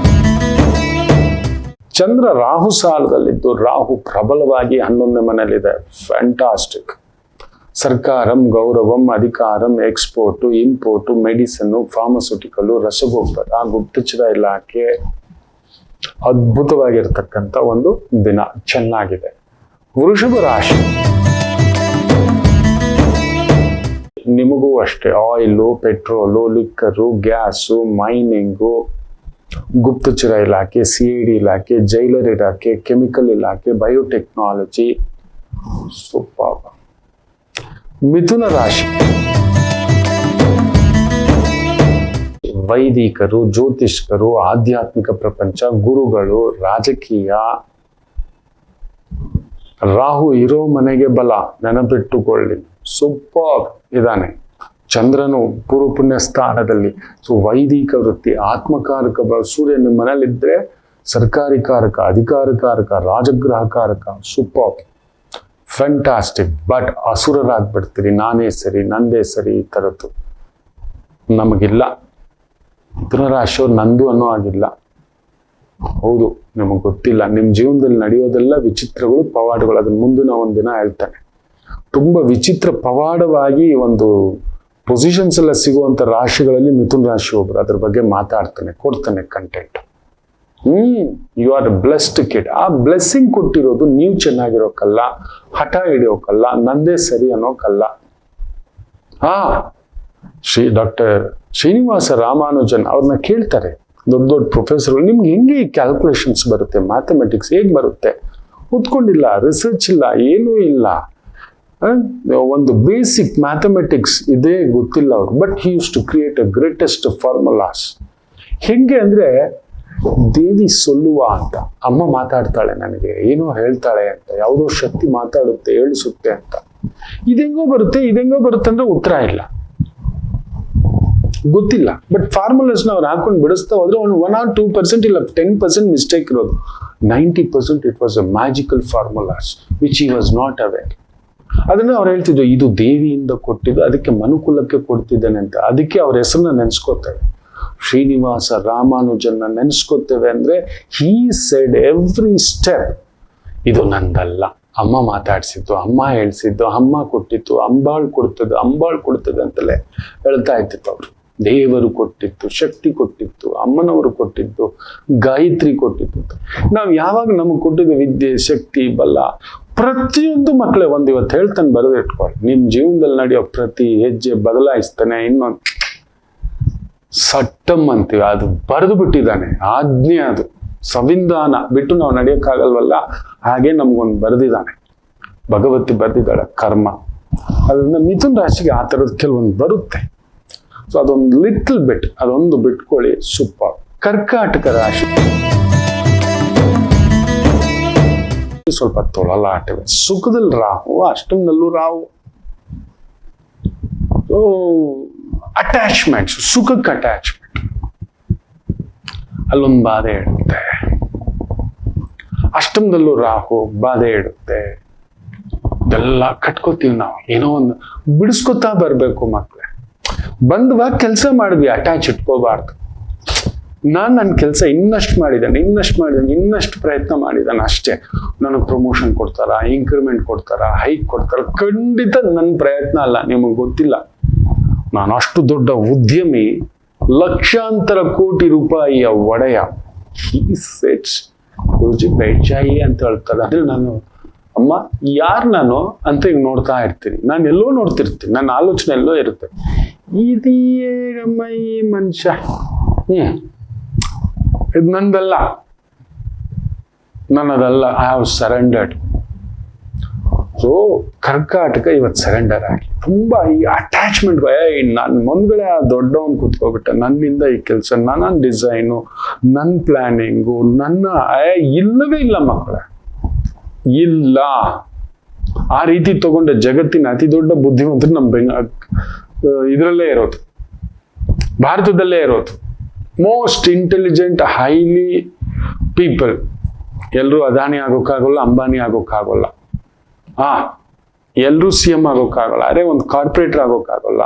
ಚಂದ್ರ ರಾಹು ಸಾಲದಲ್ಲಿದ್ದು, ರಾಹು ಪ್ರಬಲವಾಗಿ 11ನೇ ಮನೆಯಲ್ಲಿದೆ. ಫ್ಯಾಂಟಾಸ್ಟಿಕ್. ಸರ್ಕಾರಂ, ಗೌರವಂ, ಅಧಿಕಾರಂ, ಎಕ್ಸ್ಪೋರ್ಟು, ಇಂಪೋರ್ಟು, ಮೆಡಿಸನ್ನು, ಫಾರ್ಮಸ್ಯೂಟಿಕಲ್, ರಸಗೊಬ್ಬರ, ಗುಪ್ತಚರ ಇಲಾಖೆ. ಅದ್ಭುತವಾಗಿರ್ತಕ್ಕಂಥ ಒಂದು ದಿನ, ಚೆನ್ನಾಗಿದೆ. ವೃಷಭ ರಾಶಿ. ನಿಮಗೂ ಅಷ್ಟೇ. Oil, petrol, liquor, gas, mining, ಗುಪ್ತಚರ ಇಲಾಖೆ, CID ಇಲಾಖೆ, ಜೈಲರ್ ಇಲಾಖೆ, ಕೆಮಿಕಲ್ ಇಲಾಖೆ, ಬಯೋಟೆಕ್ನಾಲಜಿ. ಸೂಪರ್. ಮಿಥುನ ರಾಶಿ ವೈದಿಕರು, ಜ್ಯೋತಿಷ್ಕರು, ಆಧ್ಯಾತ್ಮಿಕ ಪ್ರಪಂಚ, ಗುರುಗಳು, ರಾಜಕೀಯ. ರಾಹು ಇರೋ ಮನೆಗೆ ಬಲ, ನೆನಪಿಟ್ಟುಕೊಳ್ಳಿ. ಸೂಪರ್ ಇದಾನೆ. ಚಂದ್ರನು ಪೂರ್ವ ಪುಣ್ಯ ಸ್ಥಾನದಲ್ಲಿ. ಸೊ ವೈದಿಕ ವೃತ್ತಿ, ಆತ್ಮಕಾರಕ ಸೂರ್ಯ ನಿಮ್ಮ ಮನೇಲಿದ್ರೆ ಸರ್ಕಾರಿ ಕಾರಕ, ಅಧಿಕಾರಕಾರಕ, ರಾಜಗೃಹಕಾರಕ. Super, fantastic. ಬಟ್ ಅಸುರರಾಗ್ಬಿಡ್ತೀರಿ, ನಾನೇ ಸರಿ, ನಂದೇ ಸರಿ, ಈ ಥರದ್ದು ನಮಗಿಲ್ಲ. ಮಿಥುನ ರಾಶಿಯವ್ರು ನಂದು ಅನ್ನೋ ಆಗಿಲ್ಲ. ಹೌದು, ನಿಮಗೆ ಗೊತ್ತಿಲ್ಲ. ನಿಮ್ಮ ಜೀವನದಲ್ಲಿ ನಡೆಯೋದೆಲ್ಲ ವಿಚಿತ್ರಗಳು, ಪವಾಡಗಳು. ಅದನ್ನ ಮುಂದಿನ ಒಂದಿನ ಹೇಳ್ತಾನೆ. ತುಂಬಾ ವಿಚಿತ್ರ ಪವಾಡವಾಗಿ ಒಂದು ಪೊಸಿಷನ್ಸ್ ಎಲ್ಲ ಸಿಗುವಂತ ರಾಶಿಗಳಲ್ಲಿ ಮಿಥುನ ರಾಶಿ ಒಬ್ರು. ಅದ್ರ ಬಗ್ಗೆ ಮಾತಾಡ್ತಾನೆ, ಕೊಡ್ತಾನೆ content. You are blessed kid. ಆ ಬ್ಲೆಸ್ಸಿಂಗ್ ಕೊಟ್ಟಿರೋದು ನೀವು ಚೆನ್ನಾಗಿರೋಕಲ್ಲ, ಹಠ ಹಿಡಿಯೋಕಲ್ಲ, ನಂದೇ ಸರಿ ಅನ್ನೋಕಲ್ಲ. ಡಾಕ್ಟರ್ ಶ್ರೀನಿವಾಸ ರಾಮಾನುಜನ್ ಅವ್ರನ್ನ ಕೇಳ್ತಾರೆ, ದೊಡ್ಡ ದೊಡ್ಡ ಪ್ರೊಫೆಸರ್ಗಳು, ನಿಮ್ಗೆ ಹೆಂಗೆ ಕ್ಯಾಲ್ಕುಲೇಷನ್ಸ್ ಬರುತ್ತೆ, ಮ್ಯಾಥಮೆಟಿಕ್ಸ್ ಹೇಗೆ ಬರುತ್ತೆ? ಓದ್ಕೊಂಡಿಲ್ಲ, ರಿಸರ್ಚ್ ಇಲ್ಲ, ಏನೂ ಇಲ್ಲ, ಒಂದು ಬೇಸಿಕ್ ಮ್ಯಾಥಮೆಟಿಕ್ಸ್ ಇದೇ ಗೊತ್ತಿಲ್ಲ ಅವ್ರು. But he use to create a greatest formulas. ಹೆಂಗೆ ಅಂದ್ರೆ, ದೇವಿ ಸೊಲ್ಲುವ ಅಂತ ಅಮ್ಮ ಮಾತಾಡ್ತಾಳೆ, ನನಗೆ ಏನೋ ಹೇಳ್ತಾಳೆ ಅಂತ, ಯಾವುದೋ ಶಕ್ತಿ ಮಾತಾಡುತ್ತೆ, ಹೇಳಿಸುತ್ತೆ ಅಂತ. ಇದೆಂಗೋ ಬರುತ್ತೆ ಅಂದ್ರೆ ಉತ್ತರ ಇಲ್ಲ, ಗೊತ್ತಿಲ್ಲ. ಬಟ್ ಫಾರ್ಮುಲಾಸ್ ಅವ್ರು ಹಾಕೊಂಡು ಬಿಡಿಸ್ತಾ ಹೋದ್ರೆ 1 or 2% ಇಲ್ಲ 10% ಮಿಸ್ಟೇಕ್ ಇರೋದು. 90% it was a magical formulas which he was not aware. ಅದನ್ನ ಅವ್ರು ಹೇಳ್ತಿದ್ರು, ಇದು ದೇವಿಯಿಂದ ಕೊಟ್ಟಿದ್ದು, ಅದಕ್ಕೆ ಮನುಕುಲಕ್ಕೆ ಕೊಡ್ತಿದ್ದೇನೆ ಅಂತ. ಅದಕ್ಕೆ ಅವ್ರ ಹೆಸರನ್ನ ನೆನ್ಸ್ಕೋತೇವೆ, ಶ್ರೀನಿವಾಸ ರಾಮಾನುಜನ್ನ ನೆನ್ಸ್ಕೋತೇವೆ. ಅಂದ್ರೆ ಹೀ ಸೆಡ್ ಎವ್ರಿ ಸ್ಟೆಪ್, ಇದು ನಂದಲ್ಲ, ಅಮ್ಮ ಮಾತಾಡ್ಸಿದ್ದು, ಅಮ್ಮ ಹೇಳ್ಸಿದ್ದು, ಅಮ್ಮ ಕೊಟ್ಟಿತ್ತು, ಅಂಬಾಳ್ ಕೊಡ್ತದೆ ಅಂತಲೇ ಹೇಳ್ತಾ ಇರ್ತಿತ್ತು ಅವ್ರು. ದೇವರು ಕೊಟ್ಟಿತ್ತು, ಶಕ್ತಿ ಕೊಟ್ಟಿತ್ತು, ಅಮ್ಮನವರು ಕೊಟ್ಟಿದ್ದು, ಗಾಯತ್ರಿ ಕೊಟ್ಟಿತ್ತು. ನಾವು ಯಾವಾಗ ನಮಗೆ ಕೊಟ್ಟಿದ್ದು ವಿದ್ಯೆ, ಶಕ್ತಿ, ಬಲ, ಪ್ರತಿಯೊಂದು ಮಕ್ಕಳೇ ಇವತ್ತು ಹೇಳ್ತಾನೆ, ಬರೆದಿಟ್ಕೊಳ್ಳಿ. ನಿಮ್ ಜೀವನದಲ್ಲಿ ನಡೆಯೋ ಪ್ರತಿ ಹೆಜ್ಜೆ ಬದಲಾಯಿಸ್ತಾನೆ. ಇನ್ನೊಂದು ಸಟ್ಟಮ್ ಅಂತೀವಿ, ಅದು ಬರೆದು ಬಿಟ್ಟಿದ್ದಾನೆ, ಆಜ್ಞೆ. ಅದು ಸಂವಿಧಾನ ಬಿಟ್ಟು ನಾವು ನಡೆಯೋಕ್ಕಾಗಲ್ವಲ್ಲ, ಹಾಗೆ ನಮ್ಗೊಂದು ಬರೆದಿದ್ದಾನೆ, ಭಗವತಿ ಬರೆದಿದ್ದಾಳೆ, ಕರ್ಮ. ಅದರಿಂದ ಮಿಥುನ ರಾಶಿಗೆ ಆ ಥರದ್ದು ಕೆಲವೊಂದು ಬರುತ್ತೆ. ಸೊ ಅದೊಂದು ಲಿಟಲ್ ಬಿಟ್, ಅದೊಂದು ಬಿಟ್ಕೊಳ್ಳಿ. ಸೂಪರ್. ಕರ್ಕಾಟಕ ರಾಶಿ ಸ್ವಲ್ಪ ತೊಳಲಾಟವೇ. ಸುಖದಲ್ಲಿ ರಾಹು, ಅಷ್ಟಮದಲ್ಲೂ ರಾಹು. ಅಟ್ಯಾಚ್ಮೆಂಟ್ಸ್, ಸುಖಕ್ಕೆ ಅಟ್ಯಾಚ್ಮೆಂಟ್, ಅಲ್ಲೊಂದು ಬಾಧೆ ಇಡುತ್ತೆ. ಅಷ್ಟಮದಲ್ಲೂ ರಾಹು ಬಾಧೆ ಇಡುತ್ತೆ. ಇದೆಲ್ಲ ಕಟ್ಕೋತೀವಿ ನಾವು, ಏನೋ ಒಂದು ಬಿಡಿಸ್ಕೊತಾ ಬರ್ಬೇಕು. ಮಕ್ಳೇ ಬಂದ್ವಾಗ ಕೆಲಸ ಮಾಡಿದ್ವಿ, ಅಟ್ಯಾಚ್ ಇಟ್ಕೋಬಾರ್ದು. ನನ್ನ ಕೆಲಸ ಇನ್ನಷ್ಟು ಮಾಡಿದ್ದಾನೆ, ಇನ್ನಷ್ಟು ಪ್ರಯತ್ನ ಮಾಡಿದ್ದಾನೆ ಅಷ್ಟೇ. ನನಗೆ ಪ್ರಮೋಷನ್ ಕೊಡ್ತಾರ, ಇನ್ಕ್ರಿಮೆಂಟ್ ಕೊಡ್ತಾರ, ಹೈಕ್ ಕೊಡ್ತಾರ, ಖಂಡಿತ ನನ್ನ ಪ್ರಯತ್ನ ಅಲ್ಲ. ನಿಮಗೆ ಗೊತ್ತಿಲ್ಲ, ನಾನು ಅಷ್ಟು ದೊಡ್ಡ ಉದ್ಯಮಿ, ಲಕ್ಷಾಂತರ ಕೋಟಿ ರೂಪಾಯಿಯ ಒಡೆಯ. ಗುರುಜಿ ಬೇಡ್ಚಾಯಿ ಅಂತ ಹೇಳ್ತಾರೆ. ಅಂದ್ರೆ ನಾನು, ಅಮ್ಮ ಯಾರು ನಾನು ಅಂತ ಈಗ ನೋಡ್ತಾ ಇರ್ತೀನಿ. ನಾನು ಎಲ್ಲೋ ನೋಡ್ತಿರ್ತೀನಿ, ನನ್ನ ಆಲೋಚನೆ ಎಲ್ಲೋ ಇರುತ್ತೆ. ಇದೇನಮ್ಮ ಈ ಮನುಷ್ಯ, ಇದು ನಂದಲ್ಲ, ನನ್ನದಲ್ಲ. I have surrendered. ಸೊ ಕರ್ಕಾಟಕ ಇವತ್ತು ಸರೆಂಡರ್ ಆಗಿ ತುಂಬಾ ಈ ಅಟ್ಯಾಚ್ಮೆಂಟ್. ನನ್ನ ಮುಂದ್ಗಡೆ ಆ ದೊಡ್ಡವನ್ ಕೂತ್ಕೋಬಿಟ್ಟ, ನನ್ನಿಂದ ಈ ಕೆಲಸ, ನನ್ನ ಡಿಸೈನು, ನನ್ನ ಪ್ಲಾನಿಂಗು, ನನ್ನ ಇಲ್ಲವೇ ಇಲ್ಲ ಮಕ್ಕಳೇ, ಇಲ್ಲ. ಆ ರೀತಿ ತಗೊಂಡ ಜಗತ್ತಿನ ಅತಿ ದೊಡ್ಡ ಬುದ್ಧಿವಂತರು ನಮ್ಮ ಇದರಲ್ಲೇ ಇರೋದು, ಭಾರತದಲ್ಲೇ ಇರೋದು. Most intelligent, highly people. ಎಲ್ಲರೂ ಅದಾನಿ ಆಗೋಕ್ಕಾಗಲ್ಲ, ಅಂಬಾನಿ ಆಗೋಕ್ಕಾಗಲ್ಲ, ಎಲ್ಲರೂ CM ಆಗೋಕ್ಕಾಗಲ್ಲ, ಅರೆ ಒಂದು ಕಾರ್ಪೊರೇಟರ್ ಆಗೋಕ್ಕಾಗಲ್ಲ.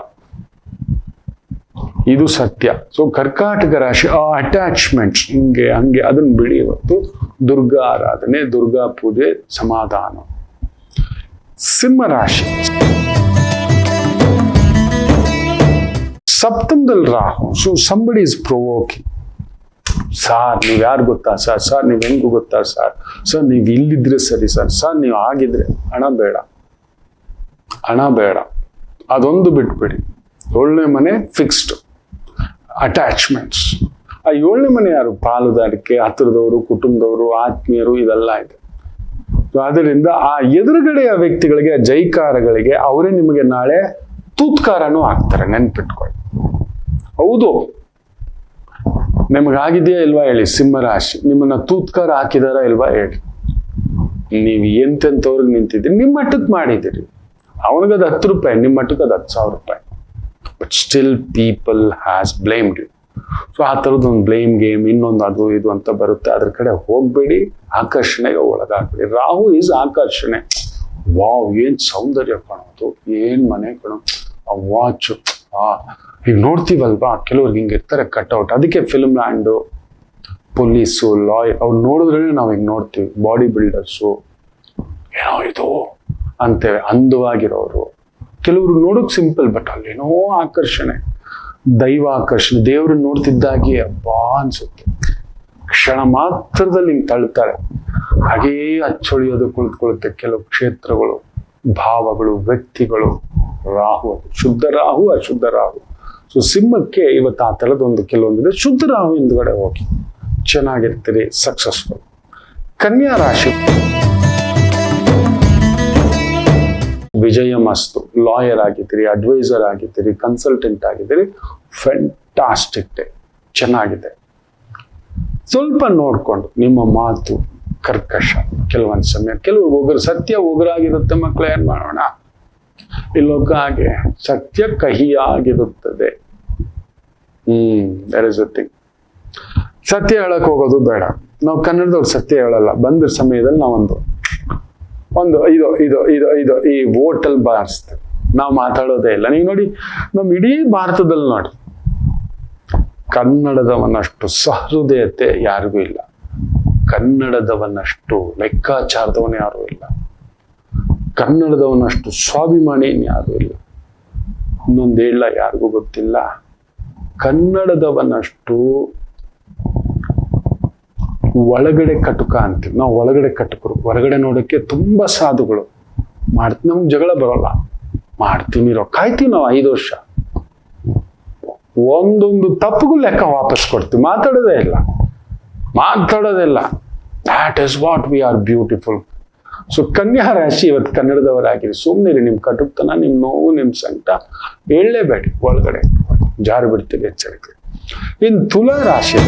ಇದು ಸತ್ಯ. ಸೊ ಕರ್ಕಾಟಕ ರಾಶಿ ಅಟ್ಯಾಚ್ಮೆಂಟ್ಸ್ ಹಿಂಗೆ ಹಂಗೆ ಅದನ್ನ ಬಿಡಿ. ಇವತ್ತು ದುರ್ಗಾ ಆರಾಧನೆ, ದುರ್ಗಾ ಪೂಜೆ, ಸಮಾಧಾನ. ಸಿಂಹ ರಾಶಿ ಸಪ್ತಮದಲ್ಲಿ Rahu. So somebody is provoking. Sir ನೀವ್ ಯಾರು ಗೊತ್ತಾ ಸರ್ ನೀವ್ ಹೆಂಗು ಗೊತ್ತಾ ಸರ್ ನೀವ್ ಇಲ್ಲಿದ್ರೆ ಸರಿ ಸರ್ ನೀವು ಆಗಿದ್ರೆ ಹಣ ಬೇಡ. ಅದೊಂದು ಬಿಟ್ಬಿಡಿ. 7ನೇ ಮನೆ ಫಿಕ್ಸ್ಡ್ ಅಟ್ಯಾಚ್ಮೆಂಟ್ಸ್. ಆ 7ನೇ ಮನೆ ಯಾರು? ಪಾಲುದಾರಿಕೆ, ಹತ್ತಿರದವರು, ಕುಟುಂಬದವರು, ಆತ್ಮೀಯರು, ಇದೆಲ್ಲ ಇದೆ. ಆದ್ದರಿಂದ ಆ ಎದುರುಗಡೆಯ ವ್ಯಕ್ತಿಗಳಿಗೆ, ಜೈಕಾರಗಳಿಗೆ ಅವರೇ ನಿಮಗೆ ನಾಳೆ ತೂತ್ಕಾರನೂ ಆಗ್ತಾರೆ, ನೆನ್ಪಿಟ್ಕೊಳ್ಳಿ. ಹೌದು, ನಿಮಗಾಗಿದೆಯಾ ಇಲ್ವಾ ಹೇಳಿ? ಸಿಂಹರಾಶಿ ನಿಮ್ಮನ್ನ ತೂತ್ಕಾರ ಹಾಕಿದಾರ ಇಲ್ವಾ ಹೇಳಿ? ನೀವು ಎಂತೆಂಥವ್ರಿಗೆ ನಿಂತಿದ್ದೀರಿ, ನಿಮ್ಮ ಮಟ್ಟಕ್ಕೆ ಮಾಡಿದ್ದೀರಿ. ಅವನಿಗದು 10 ರೂಪಾಯಿ, ನಿಮ್ಮ ಮಟ್ಟಕ್ಕೆ ಅದು 10,000 ರೂಪಾಯಿ. But still people has blamed you. So ಆ ಥರದ್ದು ಒಂದು ಬ್ಲೇಮ್ ಗೇಮ್, ಇನ್ನೊಂದು ಅದು ಇದು ಅಂತ ಬರುತ್ತೆ. ಅದ್ರ ಕಡೆ ಹೋಗ್ಬೇಡಿ, ಆಕರ್ಷಣೆಗೆ ಒಳಗಾಗ್ಬೇಡಿ. ರಾಹು ಈಸ್ ಆಕರ್ಷಣೆ. ವಾವ್, ಏನ್ ಸೌಂದರ್ಯ ಕಾಣೋದು, ಏನ್ ಮನೆ ಕಾಣೋದು, ಆ ವಾಚು, ಈಗ ನೋಡ್ತೀವಲ್ವಾ, ಕೆಲವ್ರಿಗೆ ಹಿಂಗಿರ್ತಾರೆ ಕಟ್ಔಟ್. ಅದಕ್ಕೆ ಫಿಲ್ಮ್ ಲ್ಯಾಂಡು, ಪೊಲೀಸು, ಲಾಯರ್ ಅವ್ರು ನೋಡಿದ್ರೆ ನಾವು ಹಿಂಗೆ ನೋಡ್ತೀವಿ. ಬಾಡಿ ಬಿಲ್ಡರ್ಸು, ಏನೋ ಇದು ಅಂತೇವೆ, ಅಂದವಾಗಿರೋರು. ಕೆಲವರು ನೋಡೋಕೆ ಸಿಂಪಲ್, ಬಟ್ ಅಲ್ಲೇನೋ ಆಕರ್ಷಣೆ, ದೈವ ಆಕರ್ಷಣೆ. ದೇವ್ರನ್ನ ನೋಡ್ತಿದ್ದಾಗೆ ಅಬ್ಬಾ ಅನ್ಸುತ್ತೆ. ಕ್ಷಣ ಮಾತ್ರದಲ್ಲಿ ಹಿಂಗೆ ತಳ್ತಾರೆ. ಹಾಗೇ ಅಚ್ಚೊಳಿಯೋದು ಕುಳಿತುಕೊಳ್ಳುತ್ತೆ ಕೆಲವು ಕ್ಷೇತ್ರಗಳು, ಭಾವಗಳು, ವ್ಯಕ್ತಿಗಳು. ರಾಹು, ಶುದ್ಧ ರಾಹು, ಅಶುದ್ಧ ರಾಹು. ಸೊ ಸಿಂಹಕ್ಕೆ ಇವತ್ತು ಆ ಥರದೊಂದು ಕೆಲವೊಂದಿದೆ. ಶುದ್ಧ ರಾಹು ಹಿಂದ್ಗಡೆ ಹೋಗಿ ಚೆನ್ನಾಗಿರ್ತೀರಿ, ಸಕ್ಸಸ್ಫುಲ್. ಕನ್ಯಾ ರಾಶಿ ವಿಜಯ ಮಸ್ತು. ಲಾಯರ್ ಆಗಿದ್ದೀರಿ, ಅಡ್ವೈಸರ್ ಆಗಿದ್ದೀರಿ, ಕನ್ಸಲ್ಟೆಂಟ್ ಆಗಿದ್ದೀರಿ, ಫ್ಯಾಂಟಾಸ್ಟಿಕ್ ಡೇ, ಚೆನ್ನಾಗಿದೆ. ಸ್ವಲ್ಪ ನೋಡ್ಕೊಂಡು ನಿಮ್ಮ ಮಾತು ಕರ್ಕಶ, ಕೆಲವೊಂದು ಸಮಯ ಕೆಲವು ಸತ್ಯ ಉಗುರಾಗಿರುತ್ತೆ ಮಕ್ಕಳು, ಏನ್ ಮಾಡೋಣ. ಇಲ್ಲೋಕ ಹಾಗೆ ಸತ್ಯ ಕಹಿಯಾಗಿರುತ್ತದೆ. That is a thing. ಸತ್ಯ ಹೇಳಕ್ ಹೋಗೋದು ಬೇಡ. ನಾವು ಕನ್ನಡದವ್ರು ಸತ್ಯ ಹೇಳಲ್ಲ. ಬಂದ ಸಮಯದಲ್ಲಿ ನಾವೊಂದು ಇದು ಇದು ಇದು ಇದು ಈ ಹೋಟೆಲ್ ಬಾರಿಸ್ತೇವೆ, ನಾವು ಮಾತಾಡೋದೇ ಇಲ್ಲ. ನೀವು ನೋಡಿ, ನಮ್ಮ ಇಡೀ ಭಾರತದಲ್ಲಿ ನೋಡಿ, ಕನ್ನಡದವನಷ್ಟು ಸಹೃದಯತೆ ಯಾರಿಗೂ ಇಲ್ಲ. ಕನ್ನಡದವನಷ್ಟು ಲೆಕ್ಕಾಚಾರದವನು ಯಾರೂ ಇಲ್ಲ. ಕನ್ನಡದವನಷ್ಟು ಸ್ವಾಭಿಮಾನಿ ಯಾರೂ ಇಲ್ಲ. ಇನ್ನೊಂದು ಹೇಳ, ಯಾರಿಗೂ ಗೊತ್ತಿಲ್ಲ, ಕನ್ನಡದವನಷ್ಟು ಒಳಗಡೆ ಕಟುಕ ಅಂತೀವಿ ನಾವು. ಒಳಗಡೆ ಕಟುಕರು, ಹೊರಗಡೆ ನೋಡೋಕ್ಕೆ ತುಂಬಾ ಸಾಧುಗಳು. ನಮ್ಗೆ ಜಗಳ ಬರೋಲ್ಲ, ಮಾಡ್ತೀವಿ, ಕಾಯ್ತೀವಿ ನಾವು 5 ವರ್ಷ. ಒಂದೊಂದು ತಪ್ಪಗೂ ಲೆಕ್ಕ ವಾಪಸ್ ಕೊಡ್ತೀವಿ, ಮಾತಾಡೋದೇ ಇಲ್ಲ. That is what we are beautiful. So ಕನ್ಯಾ ರಾಶಿ ಇವತ್ತು ಕನ್ನಡದವರಾಗಿರಿ. ಸುಮ್ಮನೆ ನಿಮ್ ಕಟುಕ್ತನ, ನಿಮ್ ನೋವು, ನಿಮ್ ಸಂಕಟ ಹೇಳಲೇಬೇಡಿ, ಒಳಗಡೆ ಜಾರು ಬಿಡ್ತೀವಿ, ಎಚ್ಚರಿಕೆ. ಇನ್ ತುಲಾ ರಾಶಿ,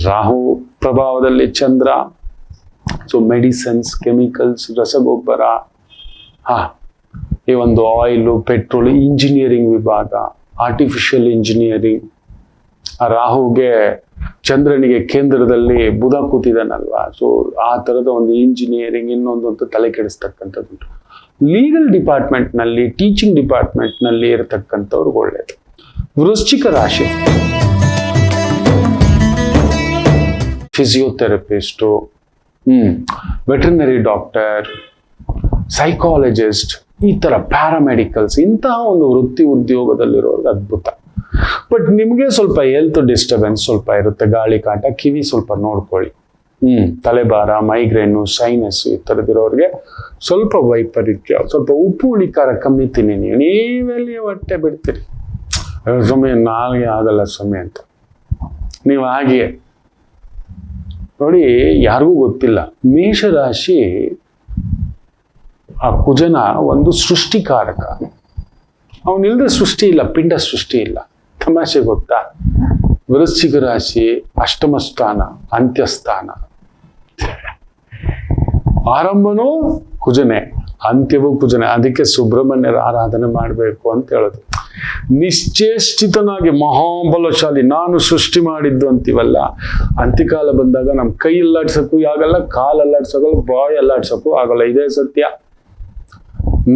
ರಾಹು ಪ್ರಭಾವದಲ್ಲಿ ಚಂದ್ರ. ಸೊ ಮೆಡಿಸಿನ್ಸ್, ಕೆಮಿಕಲ್ಸ್, ರಸಗೊಬ್ಬರ, ಈ ಒಂದು ಆಯಿಲು, ಪೆಟ್ರೋಲ್, ಇಂಜಿನಿಯರಿಂಗ್ ವಿಭಾಗ, ಆರ್ಟಿಫಿಷಿಯಲ್ ಇಂಜಿನಿಯರಿಂಗ್. ಆ ರಾಹುಗೆ, ಚಂದ್ರನಿಗೆ ಕೇಂದ್ರದಲ್ಲಿ ಬುಧ ಕೂತಿದ್ದಾನಲ್ವಾ. ಸೊ ಆ ತರದ ಒಂದು ಇಂಜಿನಿಯರಿಂಗ್, ಇನ್ನೊಂದು ಅಂತ ತಲೆ ಕೆಡಿಸ್ತಕ್ಕಂಥದ್ದು. ಲೀಗಲ್ ಡಿಪಾರ್ಟ್ಮೆಂಟ್ ನಲ್ಲಿ, ಟೀಚಿಂಗ್ ಡಿಪಾರ್ಟ್ಮೆಂಟ್ ನಲ್ಲಿ ಇರತಕ್ಕಂಥವ್ರಿಗೆ ಒಳ್ಳೇದು. ವೃಶ್ಚಿಕ ರಾಶಿ, ಫಿಸಿಯೋಥೆರಪಿಸ್ಟು, ವೆಟರ್ನರಿ ಡಾಕ್ಟರ್, ಸೈಕಾಲಜಿಸ್ಟ್, ಈ ತರ ಪ್ಯಾರಾಮೆಡಿಕಲ್ಸ್, ಇಂತಹ ಒಂದು ವೃತ್ತಿ ಉದ್ಯೋಗದಲ್ಲಿರೋರ್ಗೆ ಅದ್ಭುತ. ಬಟ್ ನಿಮ್ಗೆ ಸ್ವಲ್ಪ ಹೆಲ್ತ್ ಡಿಸ್ಟರ್ಬೆನ್ಸ್ ಸ್ವಲ್ಪ ಇರುತ್ತೆ, ಗಾಳಿ ಕಾಟ, ಕಿವಿ ಸ್ವಲ್ಪ ನೋಡ್ಕೊಳ್ಳಿ. ತಲೆಭಾರ, ಮೈಗ್ರೇನು, ಸೈನಸ್ ಈ ಥರದಿರೋರಿಗೆ ಸ್ವಲ್ಪ ವೈಪರೀತ್ಯ. ಸ್ವಲ್ಪ ಉಪ್ಪು ಹುಳಿಕಾರ ಕಮ್ಮಿ ತಿನ್ನಿ. ನೀವೆಲ್ಲಿ ಹೊಟ್ಟೆ ಬಿಡ್ತೀರಿ, ಸಮಯ ನಾಲ್ಗೆ ಆಗಲ್ಲ ಸಮಯ ಅಂತ. ನೀವು ಹಾಗೆಯೇ ನೋಡಿ, ಯಾರಿಗೂ ಗೊತ್ತಿಲ್ಲ. ಮೇಷರಾಶಿ ಆ ಕುಜನ ಒಂದು ಸೃಷ್ಟಿಕಾರಕ. ಅವನಿಲ್ಲದೆ ಸೃಷ್ಟಿ ಇಲ್ಲ, ಪಿಂಡ ಸೃಷ್ಟಿ ಇಲ್ಲ. ತಮಾಷೆ ಗೊತ್ತಾ? ವೃಶ್ಚಿಕ ರಾಶಿ ಅಷ್ಟಮ ಸ್ಥಾನ, ಅಂತ್ಯಸ್ಥಾನ. ಆರಂಭನೂ ಕುಜನೆ, ಅಂತ್ಯವೂ ಕುಜನೆ. ಅದಕ್ಕೆ ಸುಬ್ರಹ್ಮಣ್ಯರ ಆರಾಧನೆ ಮಾಡಬೇಕು ಅಂತ ಹೇಳೋದು. ನಿಶ್ಚೇಷ್ಟಿತನಾಗಿ ಮಹಾಬಲಶಾಲಿ, ನಾನು ಸೃಷ್ಟಿ ಮಾಡಿದ್ದು ಅಂತೀವಲ್ಲ, ಅಂತ್ಯಕಾಲ ಬಂದಾಗ ನಮ್ ಕೈ ಅಲ್ಲಾಡ್ಸಕ್ಕೂ ಆಗಲ್ಲ, ಕಾಲು ಅಲ್ಲಾಡ್ಸೋಕಲ್ಲ, ಬಾಯಿ ಅಲ್ಲಾಡ್ಸಕ್ಕೂ ಆಗಲ್ಲ. ಇದೇ ಸತ್ಯ.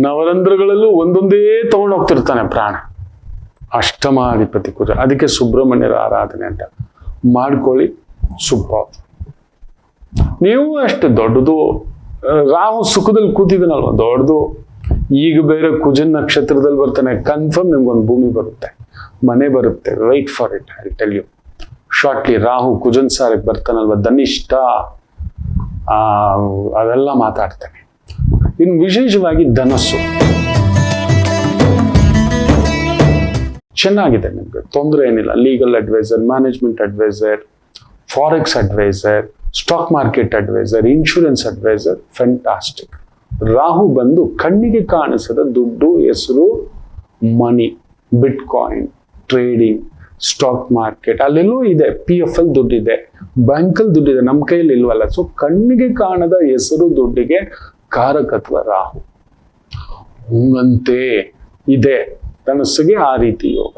ನವರಂಧ್ರಗಳಲ್ಲೂ ಒಂದೊಂದೇ ತಗೊಂಡೋಗ್ತಿರ್ತಾನೆ ಪ್ರಾಣ. ಅಷ್ಟಮಾಧಿಪತಿ ಕುಜ. ಅದಕ್ಕೆ ಸುಬ್ರಹ್ಮಣ್ಯರ ಆರಾಧನೆ ಅಂತ ಮಾಡ್ಕೊಳ್ಳಿ. ಸೂಪರ್. ನೀವು ಅಷ್ಟು ದೊಡ್ಡದು. ರಾಹು ಸುಖದಲ್ಲಿ ಕೂತಿದನಲ್ವ, ದೊಡ್ಡದು. ಈಗ ಬೇರೆ ಕುಜನ್ ನಕ್ಷತ್ರದಲ್ಲಿ ಬರ್ತಾನೆ, ಕನ್ಫರ್ಮ್ ನಿಮ್ಗೊಂದು ಭೂಮಿ ಬರುತ್ತೆ, ಮನೆ ಬರುತ್ತೆ. Wait for it, I tell you shortly. Rahu ಕುಜನ್ ಸಾರಿಗೆ ಬರ್ತಾನಲ್ವ, ಧನಿಷ್ಠ, ಅವೆಲ್ಲ ಮಾತಾಡ್ತಾನೆ. ಇನ್ನು ವಿಶೇಷವಾಗಿ ಧನಸ್ಸು ಚೆನ್ನಾಗಿದೆ, ನಿಮ್ಗೆ ತೊಂದರೆ ಏನಿಲ್ಲ. Legal adviser, management adviser, forex adviser, stock market adviser, insurance adviser, fantastic. Rahu ಬಂದು ಕಣ್ಣಿಗೆ ಕಾಣಿಸದ ದುಡ್ಡು, ಹೆಸರು, money, bitcoin, trading, stock market, ಅಲ್ಲೆಲ್ಲೂ ಇದೆ. PF ಅಲ್ಲಿ ದುಡ್ಡಿದೆ, ಬ್ಯಾಂಕಲ್ಲಿ ದುಡ್ಡಿದೆ, ನಮ್ಮ ಕೈಯಲ್ಲಿ ಇಲ್ವಲ್ಲ. ಸೊ ಕಣ್ಣಿಗೆ ಕಾಣದ ಹೆಸರು, ದುಡ್ಡಿಗೆ ಕಾರಕತ್ವ ರಾಹು. ಹಂಗಂತೆ ಇದೆ ಧನಸ್ಸಿಗೆ ಆ ರೀತಿ ಯೋಗ.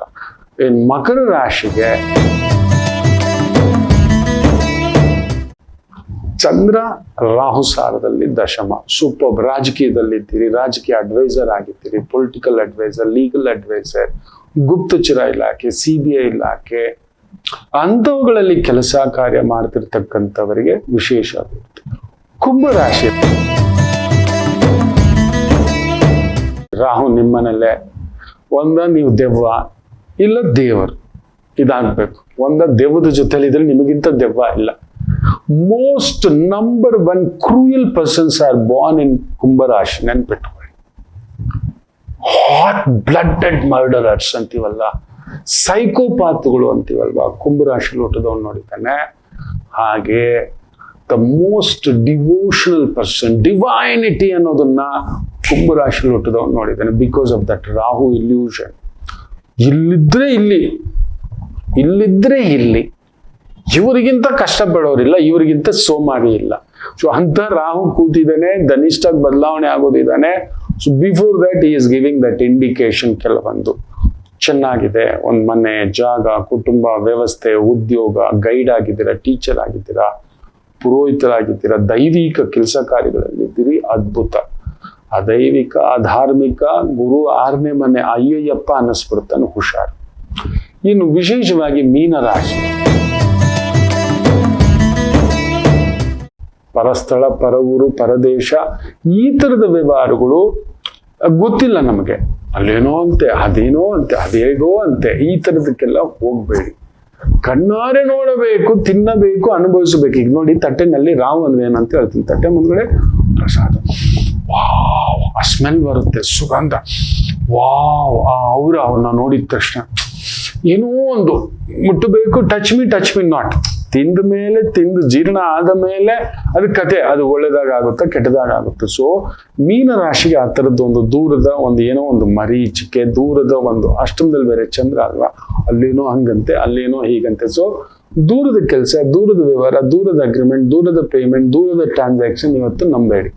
ಮಕರ ರಾಶಿಗೆ ಚಂದ್ರ ರಾಹು ಸಾರದಲ್ಲಿ ದಶಮ. ಸೂಪರ್. ರಾಜಕೀಯದಲ್ಲಿದ್ದೀರಿ, ರಾಜಕೀಯ ಅಡ್ವೈಸರ್ ಆಗಿದ್ದೀರಿ, ಪೊಲಿಟಿಕಲ್ ಅಡ್ವೈಸರ್, ಲೀಗಲ್ ಅಡ್ವೈಸರ್, ಗುಪ್ತಚರ ಇಲಾಖೆ, CBI ಇಲಾಖೆ, ಅಂಥವುಗಳಲ್ಲಿ ಕೆಲಸ ಕಾರ್ಯ ಮಾಡ್ತಿರ್ತಕ್ಕಂಥವರಿಗೆ ವಿಶೇಷ ಅಭಿವೃದ್ಧಿ. ಕುಂಭರಾಶಿ ರಾಹು ನಿಮ್ಮನಲ್ಲೇ ನೀವು ದೆವ್ವ ಇಲ್ಲ ದೇವರು ಇದಾಗಬೇಕು. ದೆವ್ವದ ಜೊತೆಲಿದ್ರೆ ನಿಮಗಿಂತ ದೆವ್ವ ಇಲ್ಲ. Most number 1 cruel persons are born in ಕುಂಭರಾಶಿ. ನೆನ್ಪಿಟ್ಕೊಳ್ಳಿ. ಹಾಟ್ ಬ್ಲಡೆಡ್ ಮರ್ಡರರ್ಸ್ ಅಂತೀವಲ್ಲ, ಸೈಕೋಪಾತ್ಗಳು ಅಂತೀವಲ್ವಾ, ಕುಂಭರಾಶಿ ಹುಟ್ಟಿದವನು ನೋಡಿದ್ದಾನೆ. ಹಾಗೆ the most devotional person, divinity ಅನ್ನೋದನ್ನ ಕುಂಭರಾಶಿ ಹುಟ್ಟಿದವನು ನೋಡಿದ್ದಾನೆ. Because of that Rahu illusion. ಇಲ್ಲಿದ್ರೆ ಇಲ್ಲಿ, ಇಲ್ಲಿದ್ರೆ ಇಲ್ಲಿ. ಇವರಿಗಿಂತ ಕಷ್ಟಪಡೋರಿಲ್ಲ, ಇವರಿಗಿಂತ ಸೋಮಾರಿ ಇಲ್ಲ. ಸೊ ಅಂತ ರಾಹು ಕೂತಿದ್ದಾನೆ, ಧನಿಷ್ಠಕ್ಕೆ ಬದಲಾವಣೆ ಆಗೋದಿದ್ದಾನೆ. So before that he is giving that indication. ಕೆಲವೊಂದು ಚೆನ್ನಾಗಿದೆ, ಒಂದು ಮನೆ, ಜಾಗ, ಕುಟುಂಬ, ವ್ಯವಸ್ಥೆ, ಉದ್ಯೋಗ, ಗೈಡ್ ಆಗಿದ್ದೀರಾ, ಟೀಚರ್ ಆಗಿದ್ದೀರಾ, ಪುರೋಹಿತರಾಗಿದ್ದೀರಾ, ದೈವಿಕ ಕೆಲಸ ಕಾರ್ಯಗಳಲ್ಲಿದ್ದೀರಿ, ಅದ್ಭುತ. ಅದೈವಿಕ, ಅಧಾರ್ಮಿಕ, ಗುರು 6ನೇ ಮನೆ, ಅಯ್ಯಯ್ಯಪ್ಪ ಅನ್ನಿಸ್ಬಿಡ್ತಾನೆ, ಹುಷಾರು. ಇನ್ನು ವಿಶೇಷವಾಗಿ ಮೀನರಾಶಿ, ಪರಸ್ಥಳ, ಪರವೂರು, ಪರದೇಶ, ಈ ತರದ ವ್ಯವಹಾರಗಳು ಗೊತ್ತಿಲ್ಲ ನಮಗೆ. ಅಲ್ಲೇನೋ ಅಂತೆ, ಅದೇನೋ ಅಂತೆ, ಅದೇಗೋ ಅಂತೆ, ಈ ತರದಕ್ಕೆಲ್ಲ ಹೋಗ್ಬೇಡಿ. ಕಣ್ಣಾರೆ ನೋಡಬೇಕು, ತಿನ್ನಬೇಕು, ಅನುಭವಿಸಬೇಕು. ಈಗ ನೋಡಿ, ತಟ್ಟೆನಲ್ಲಿ ರಾವ್ ಅಂದ್ರೆ ಏನಂತ ಹೇಳ್ತೀನಿ. ತಟ್ಟೆ ಮುಂದ್ಗಡೆ ಪ್ರಸಾದ, ವಾವ್, ಆ ಸ್ಮೆಲ್ ಬರುತ್ತೆ, ಸುಗಂಧ, ವಾವ್. ಅವ್ರನ್ನ ನೋಡಿದ ತಕ್ಷಣ ಏನೋ ಒಂದು ಮುಟ್ಟಬೇಕು. Touch me not. ತಿಂದ ಮೇಲೆ, ತಿಂದು ಜೀರ್ಣ ಆದ ಮೇಲೆ ಅದ್ರ ಕತೆ, ಅದು ಒಳ್ಳೇದಾಗ ಆಗುತ್ತಾ ಕೆಟ್ಟದಾಗ ಆಗುತ್ತೆ. ಸೊ ಮೀನ ರಾಶಿಗೆ ಆ ಥರದ್ದು ಒಂದು ದೂರದ ಏನೋ ಒಂದು ಮರೀಚಿಕೆ, ದೂರದ ಅಷ್ಟಮದಲ್ಲಿ ಬೇರೆ ಚಂದ್ರ ಅಲ್ವಾ, ಅಲ್ಲೇನೋ ಹಂಗಂತೆ, ಅಲ್ಲೇನೋ ಹೀಗಂತೆ. ಸೊ ದೂರದ ಕೆಲಸ, ದೂರದ ವ್ಯವಹಾರ, ದೂರದ ಅಗ್ರಿಮೆಂಟ್, ದೂರದ ಪೇಮೆಂಟ್, ದೂರದ ಟ್ರಾನ್ಸಾಕ್ಷನ್ ಇವತ್ತು ನಂಬೇಡಿ,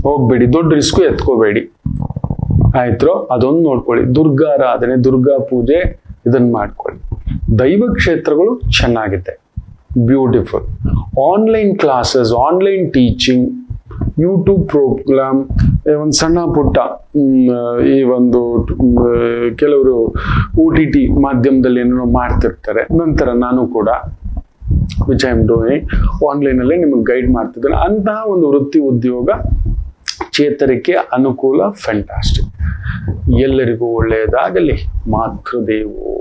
ಹೋಗ್ಬೇಡಿ. ದೊಡ್ಡ ರಿಸ್ಕು ಎತ್ಕೋಬೇಡಿ, ಆಯ್ತು. ಅದೊಂದು ನೋಡ್ಕೊಳ್ಳಿ. ದುರ್ಗಾರಾಧನೆ, ದುರ್ಗಾ ಪೂಜೆ, ಇದನ್ನ ಮಾಡ್ಕೊಳ್ಳಿ. ದೈವ ಕ್ಷೇತ್ರಗಳು ಚೆನ್ನಾಗಿದೆ, beautiful. Online classes, online teaching, YouTube programme, ಒಂದು ಸಣ್ಣ ಪುಟ್ಟ ಈ ಕೆಲವರು OTT ಮಾಧ್ಯಮದಲ್ಲಿ ಏನೋ ಮಾಡ್ತಿರ್ತಾರೆ. ನಂತರ ನಾನು ಕೂಡ ವಿಚ್ ಐ ಆಮ್ ಡೂಯಿಂಗ್ ಆನ್ಲೈನಲ್ಲೇ ನಿಮಗೆ ಗೈಡ್ ಮಾಡ್ತಿದ್ದೇನೆ. ಅಂತಹ ಒಂದು ವೃತ್ತಿ, ಉದ್ಯೋಗ, ಚೇತರಿಕೆ, ಅನುಕೂಲ, ಫ್ಯಾಂಟಾಸ್ಟಿಕ್. ಎಲ್ಲರಿಗೂ ಒಳ್ಳೆಯದಾಗಲಿ. ಮಾತೃದೇವೋ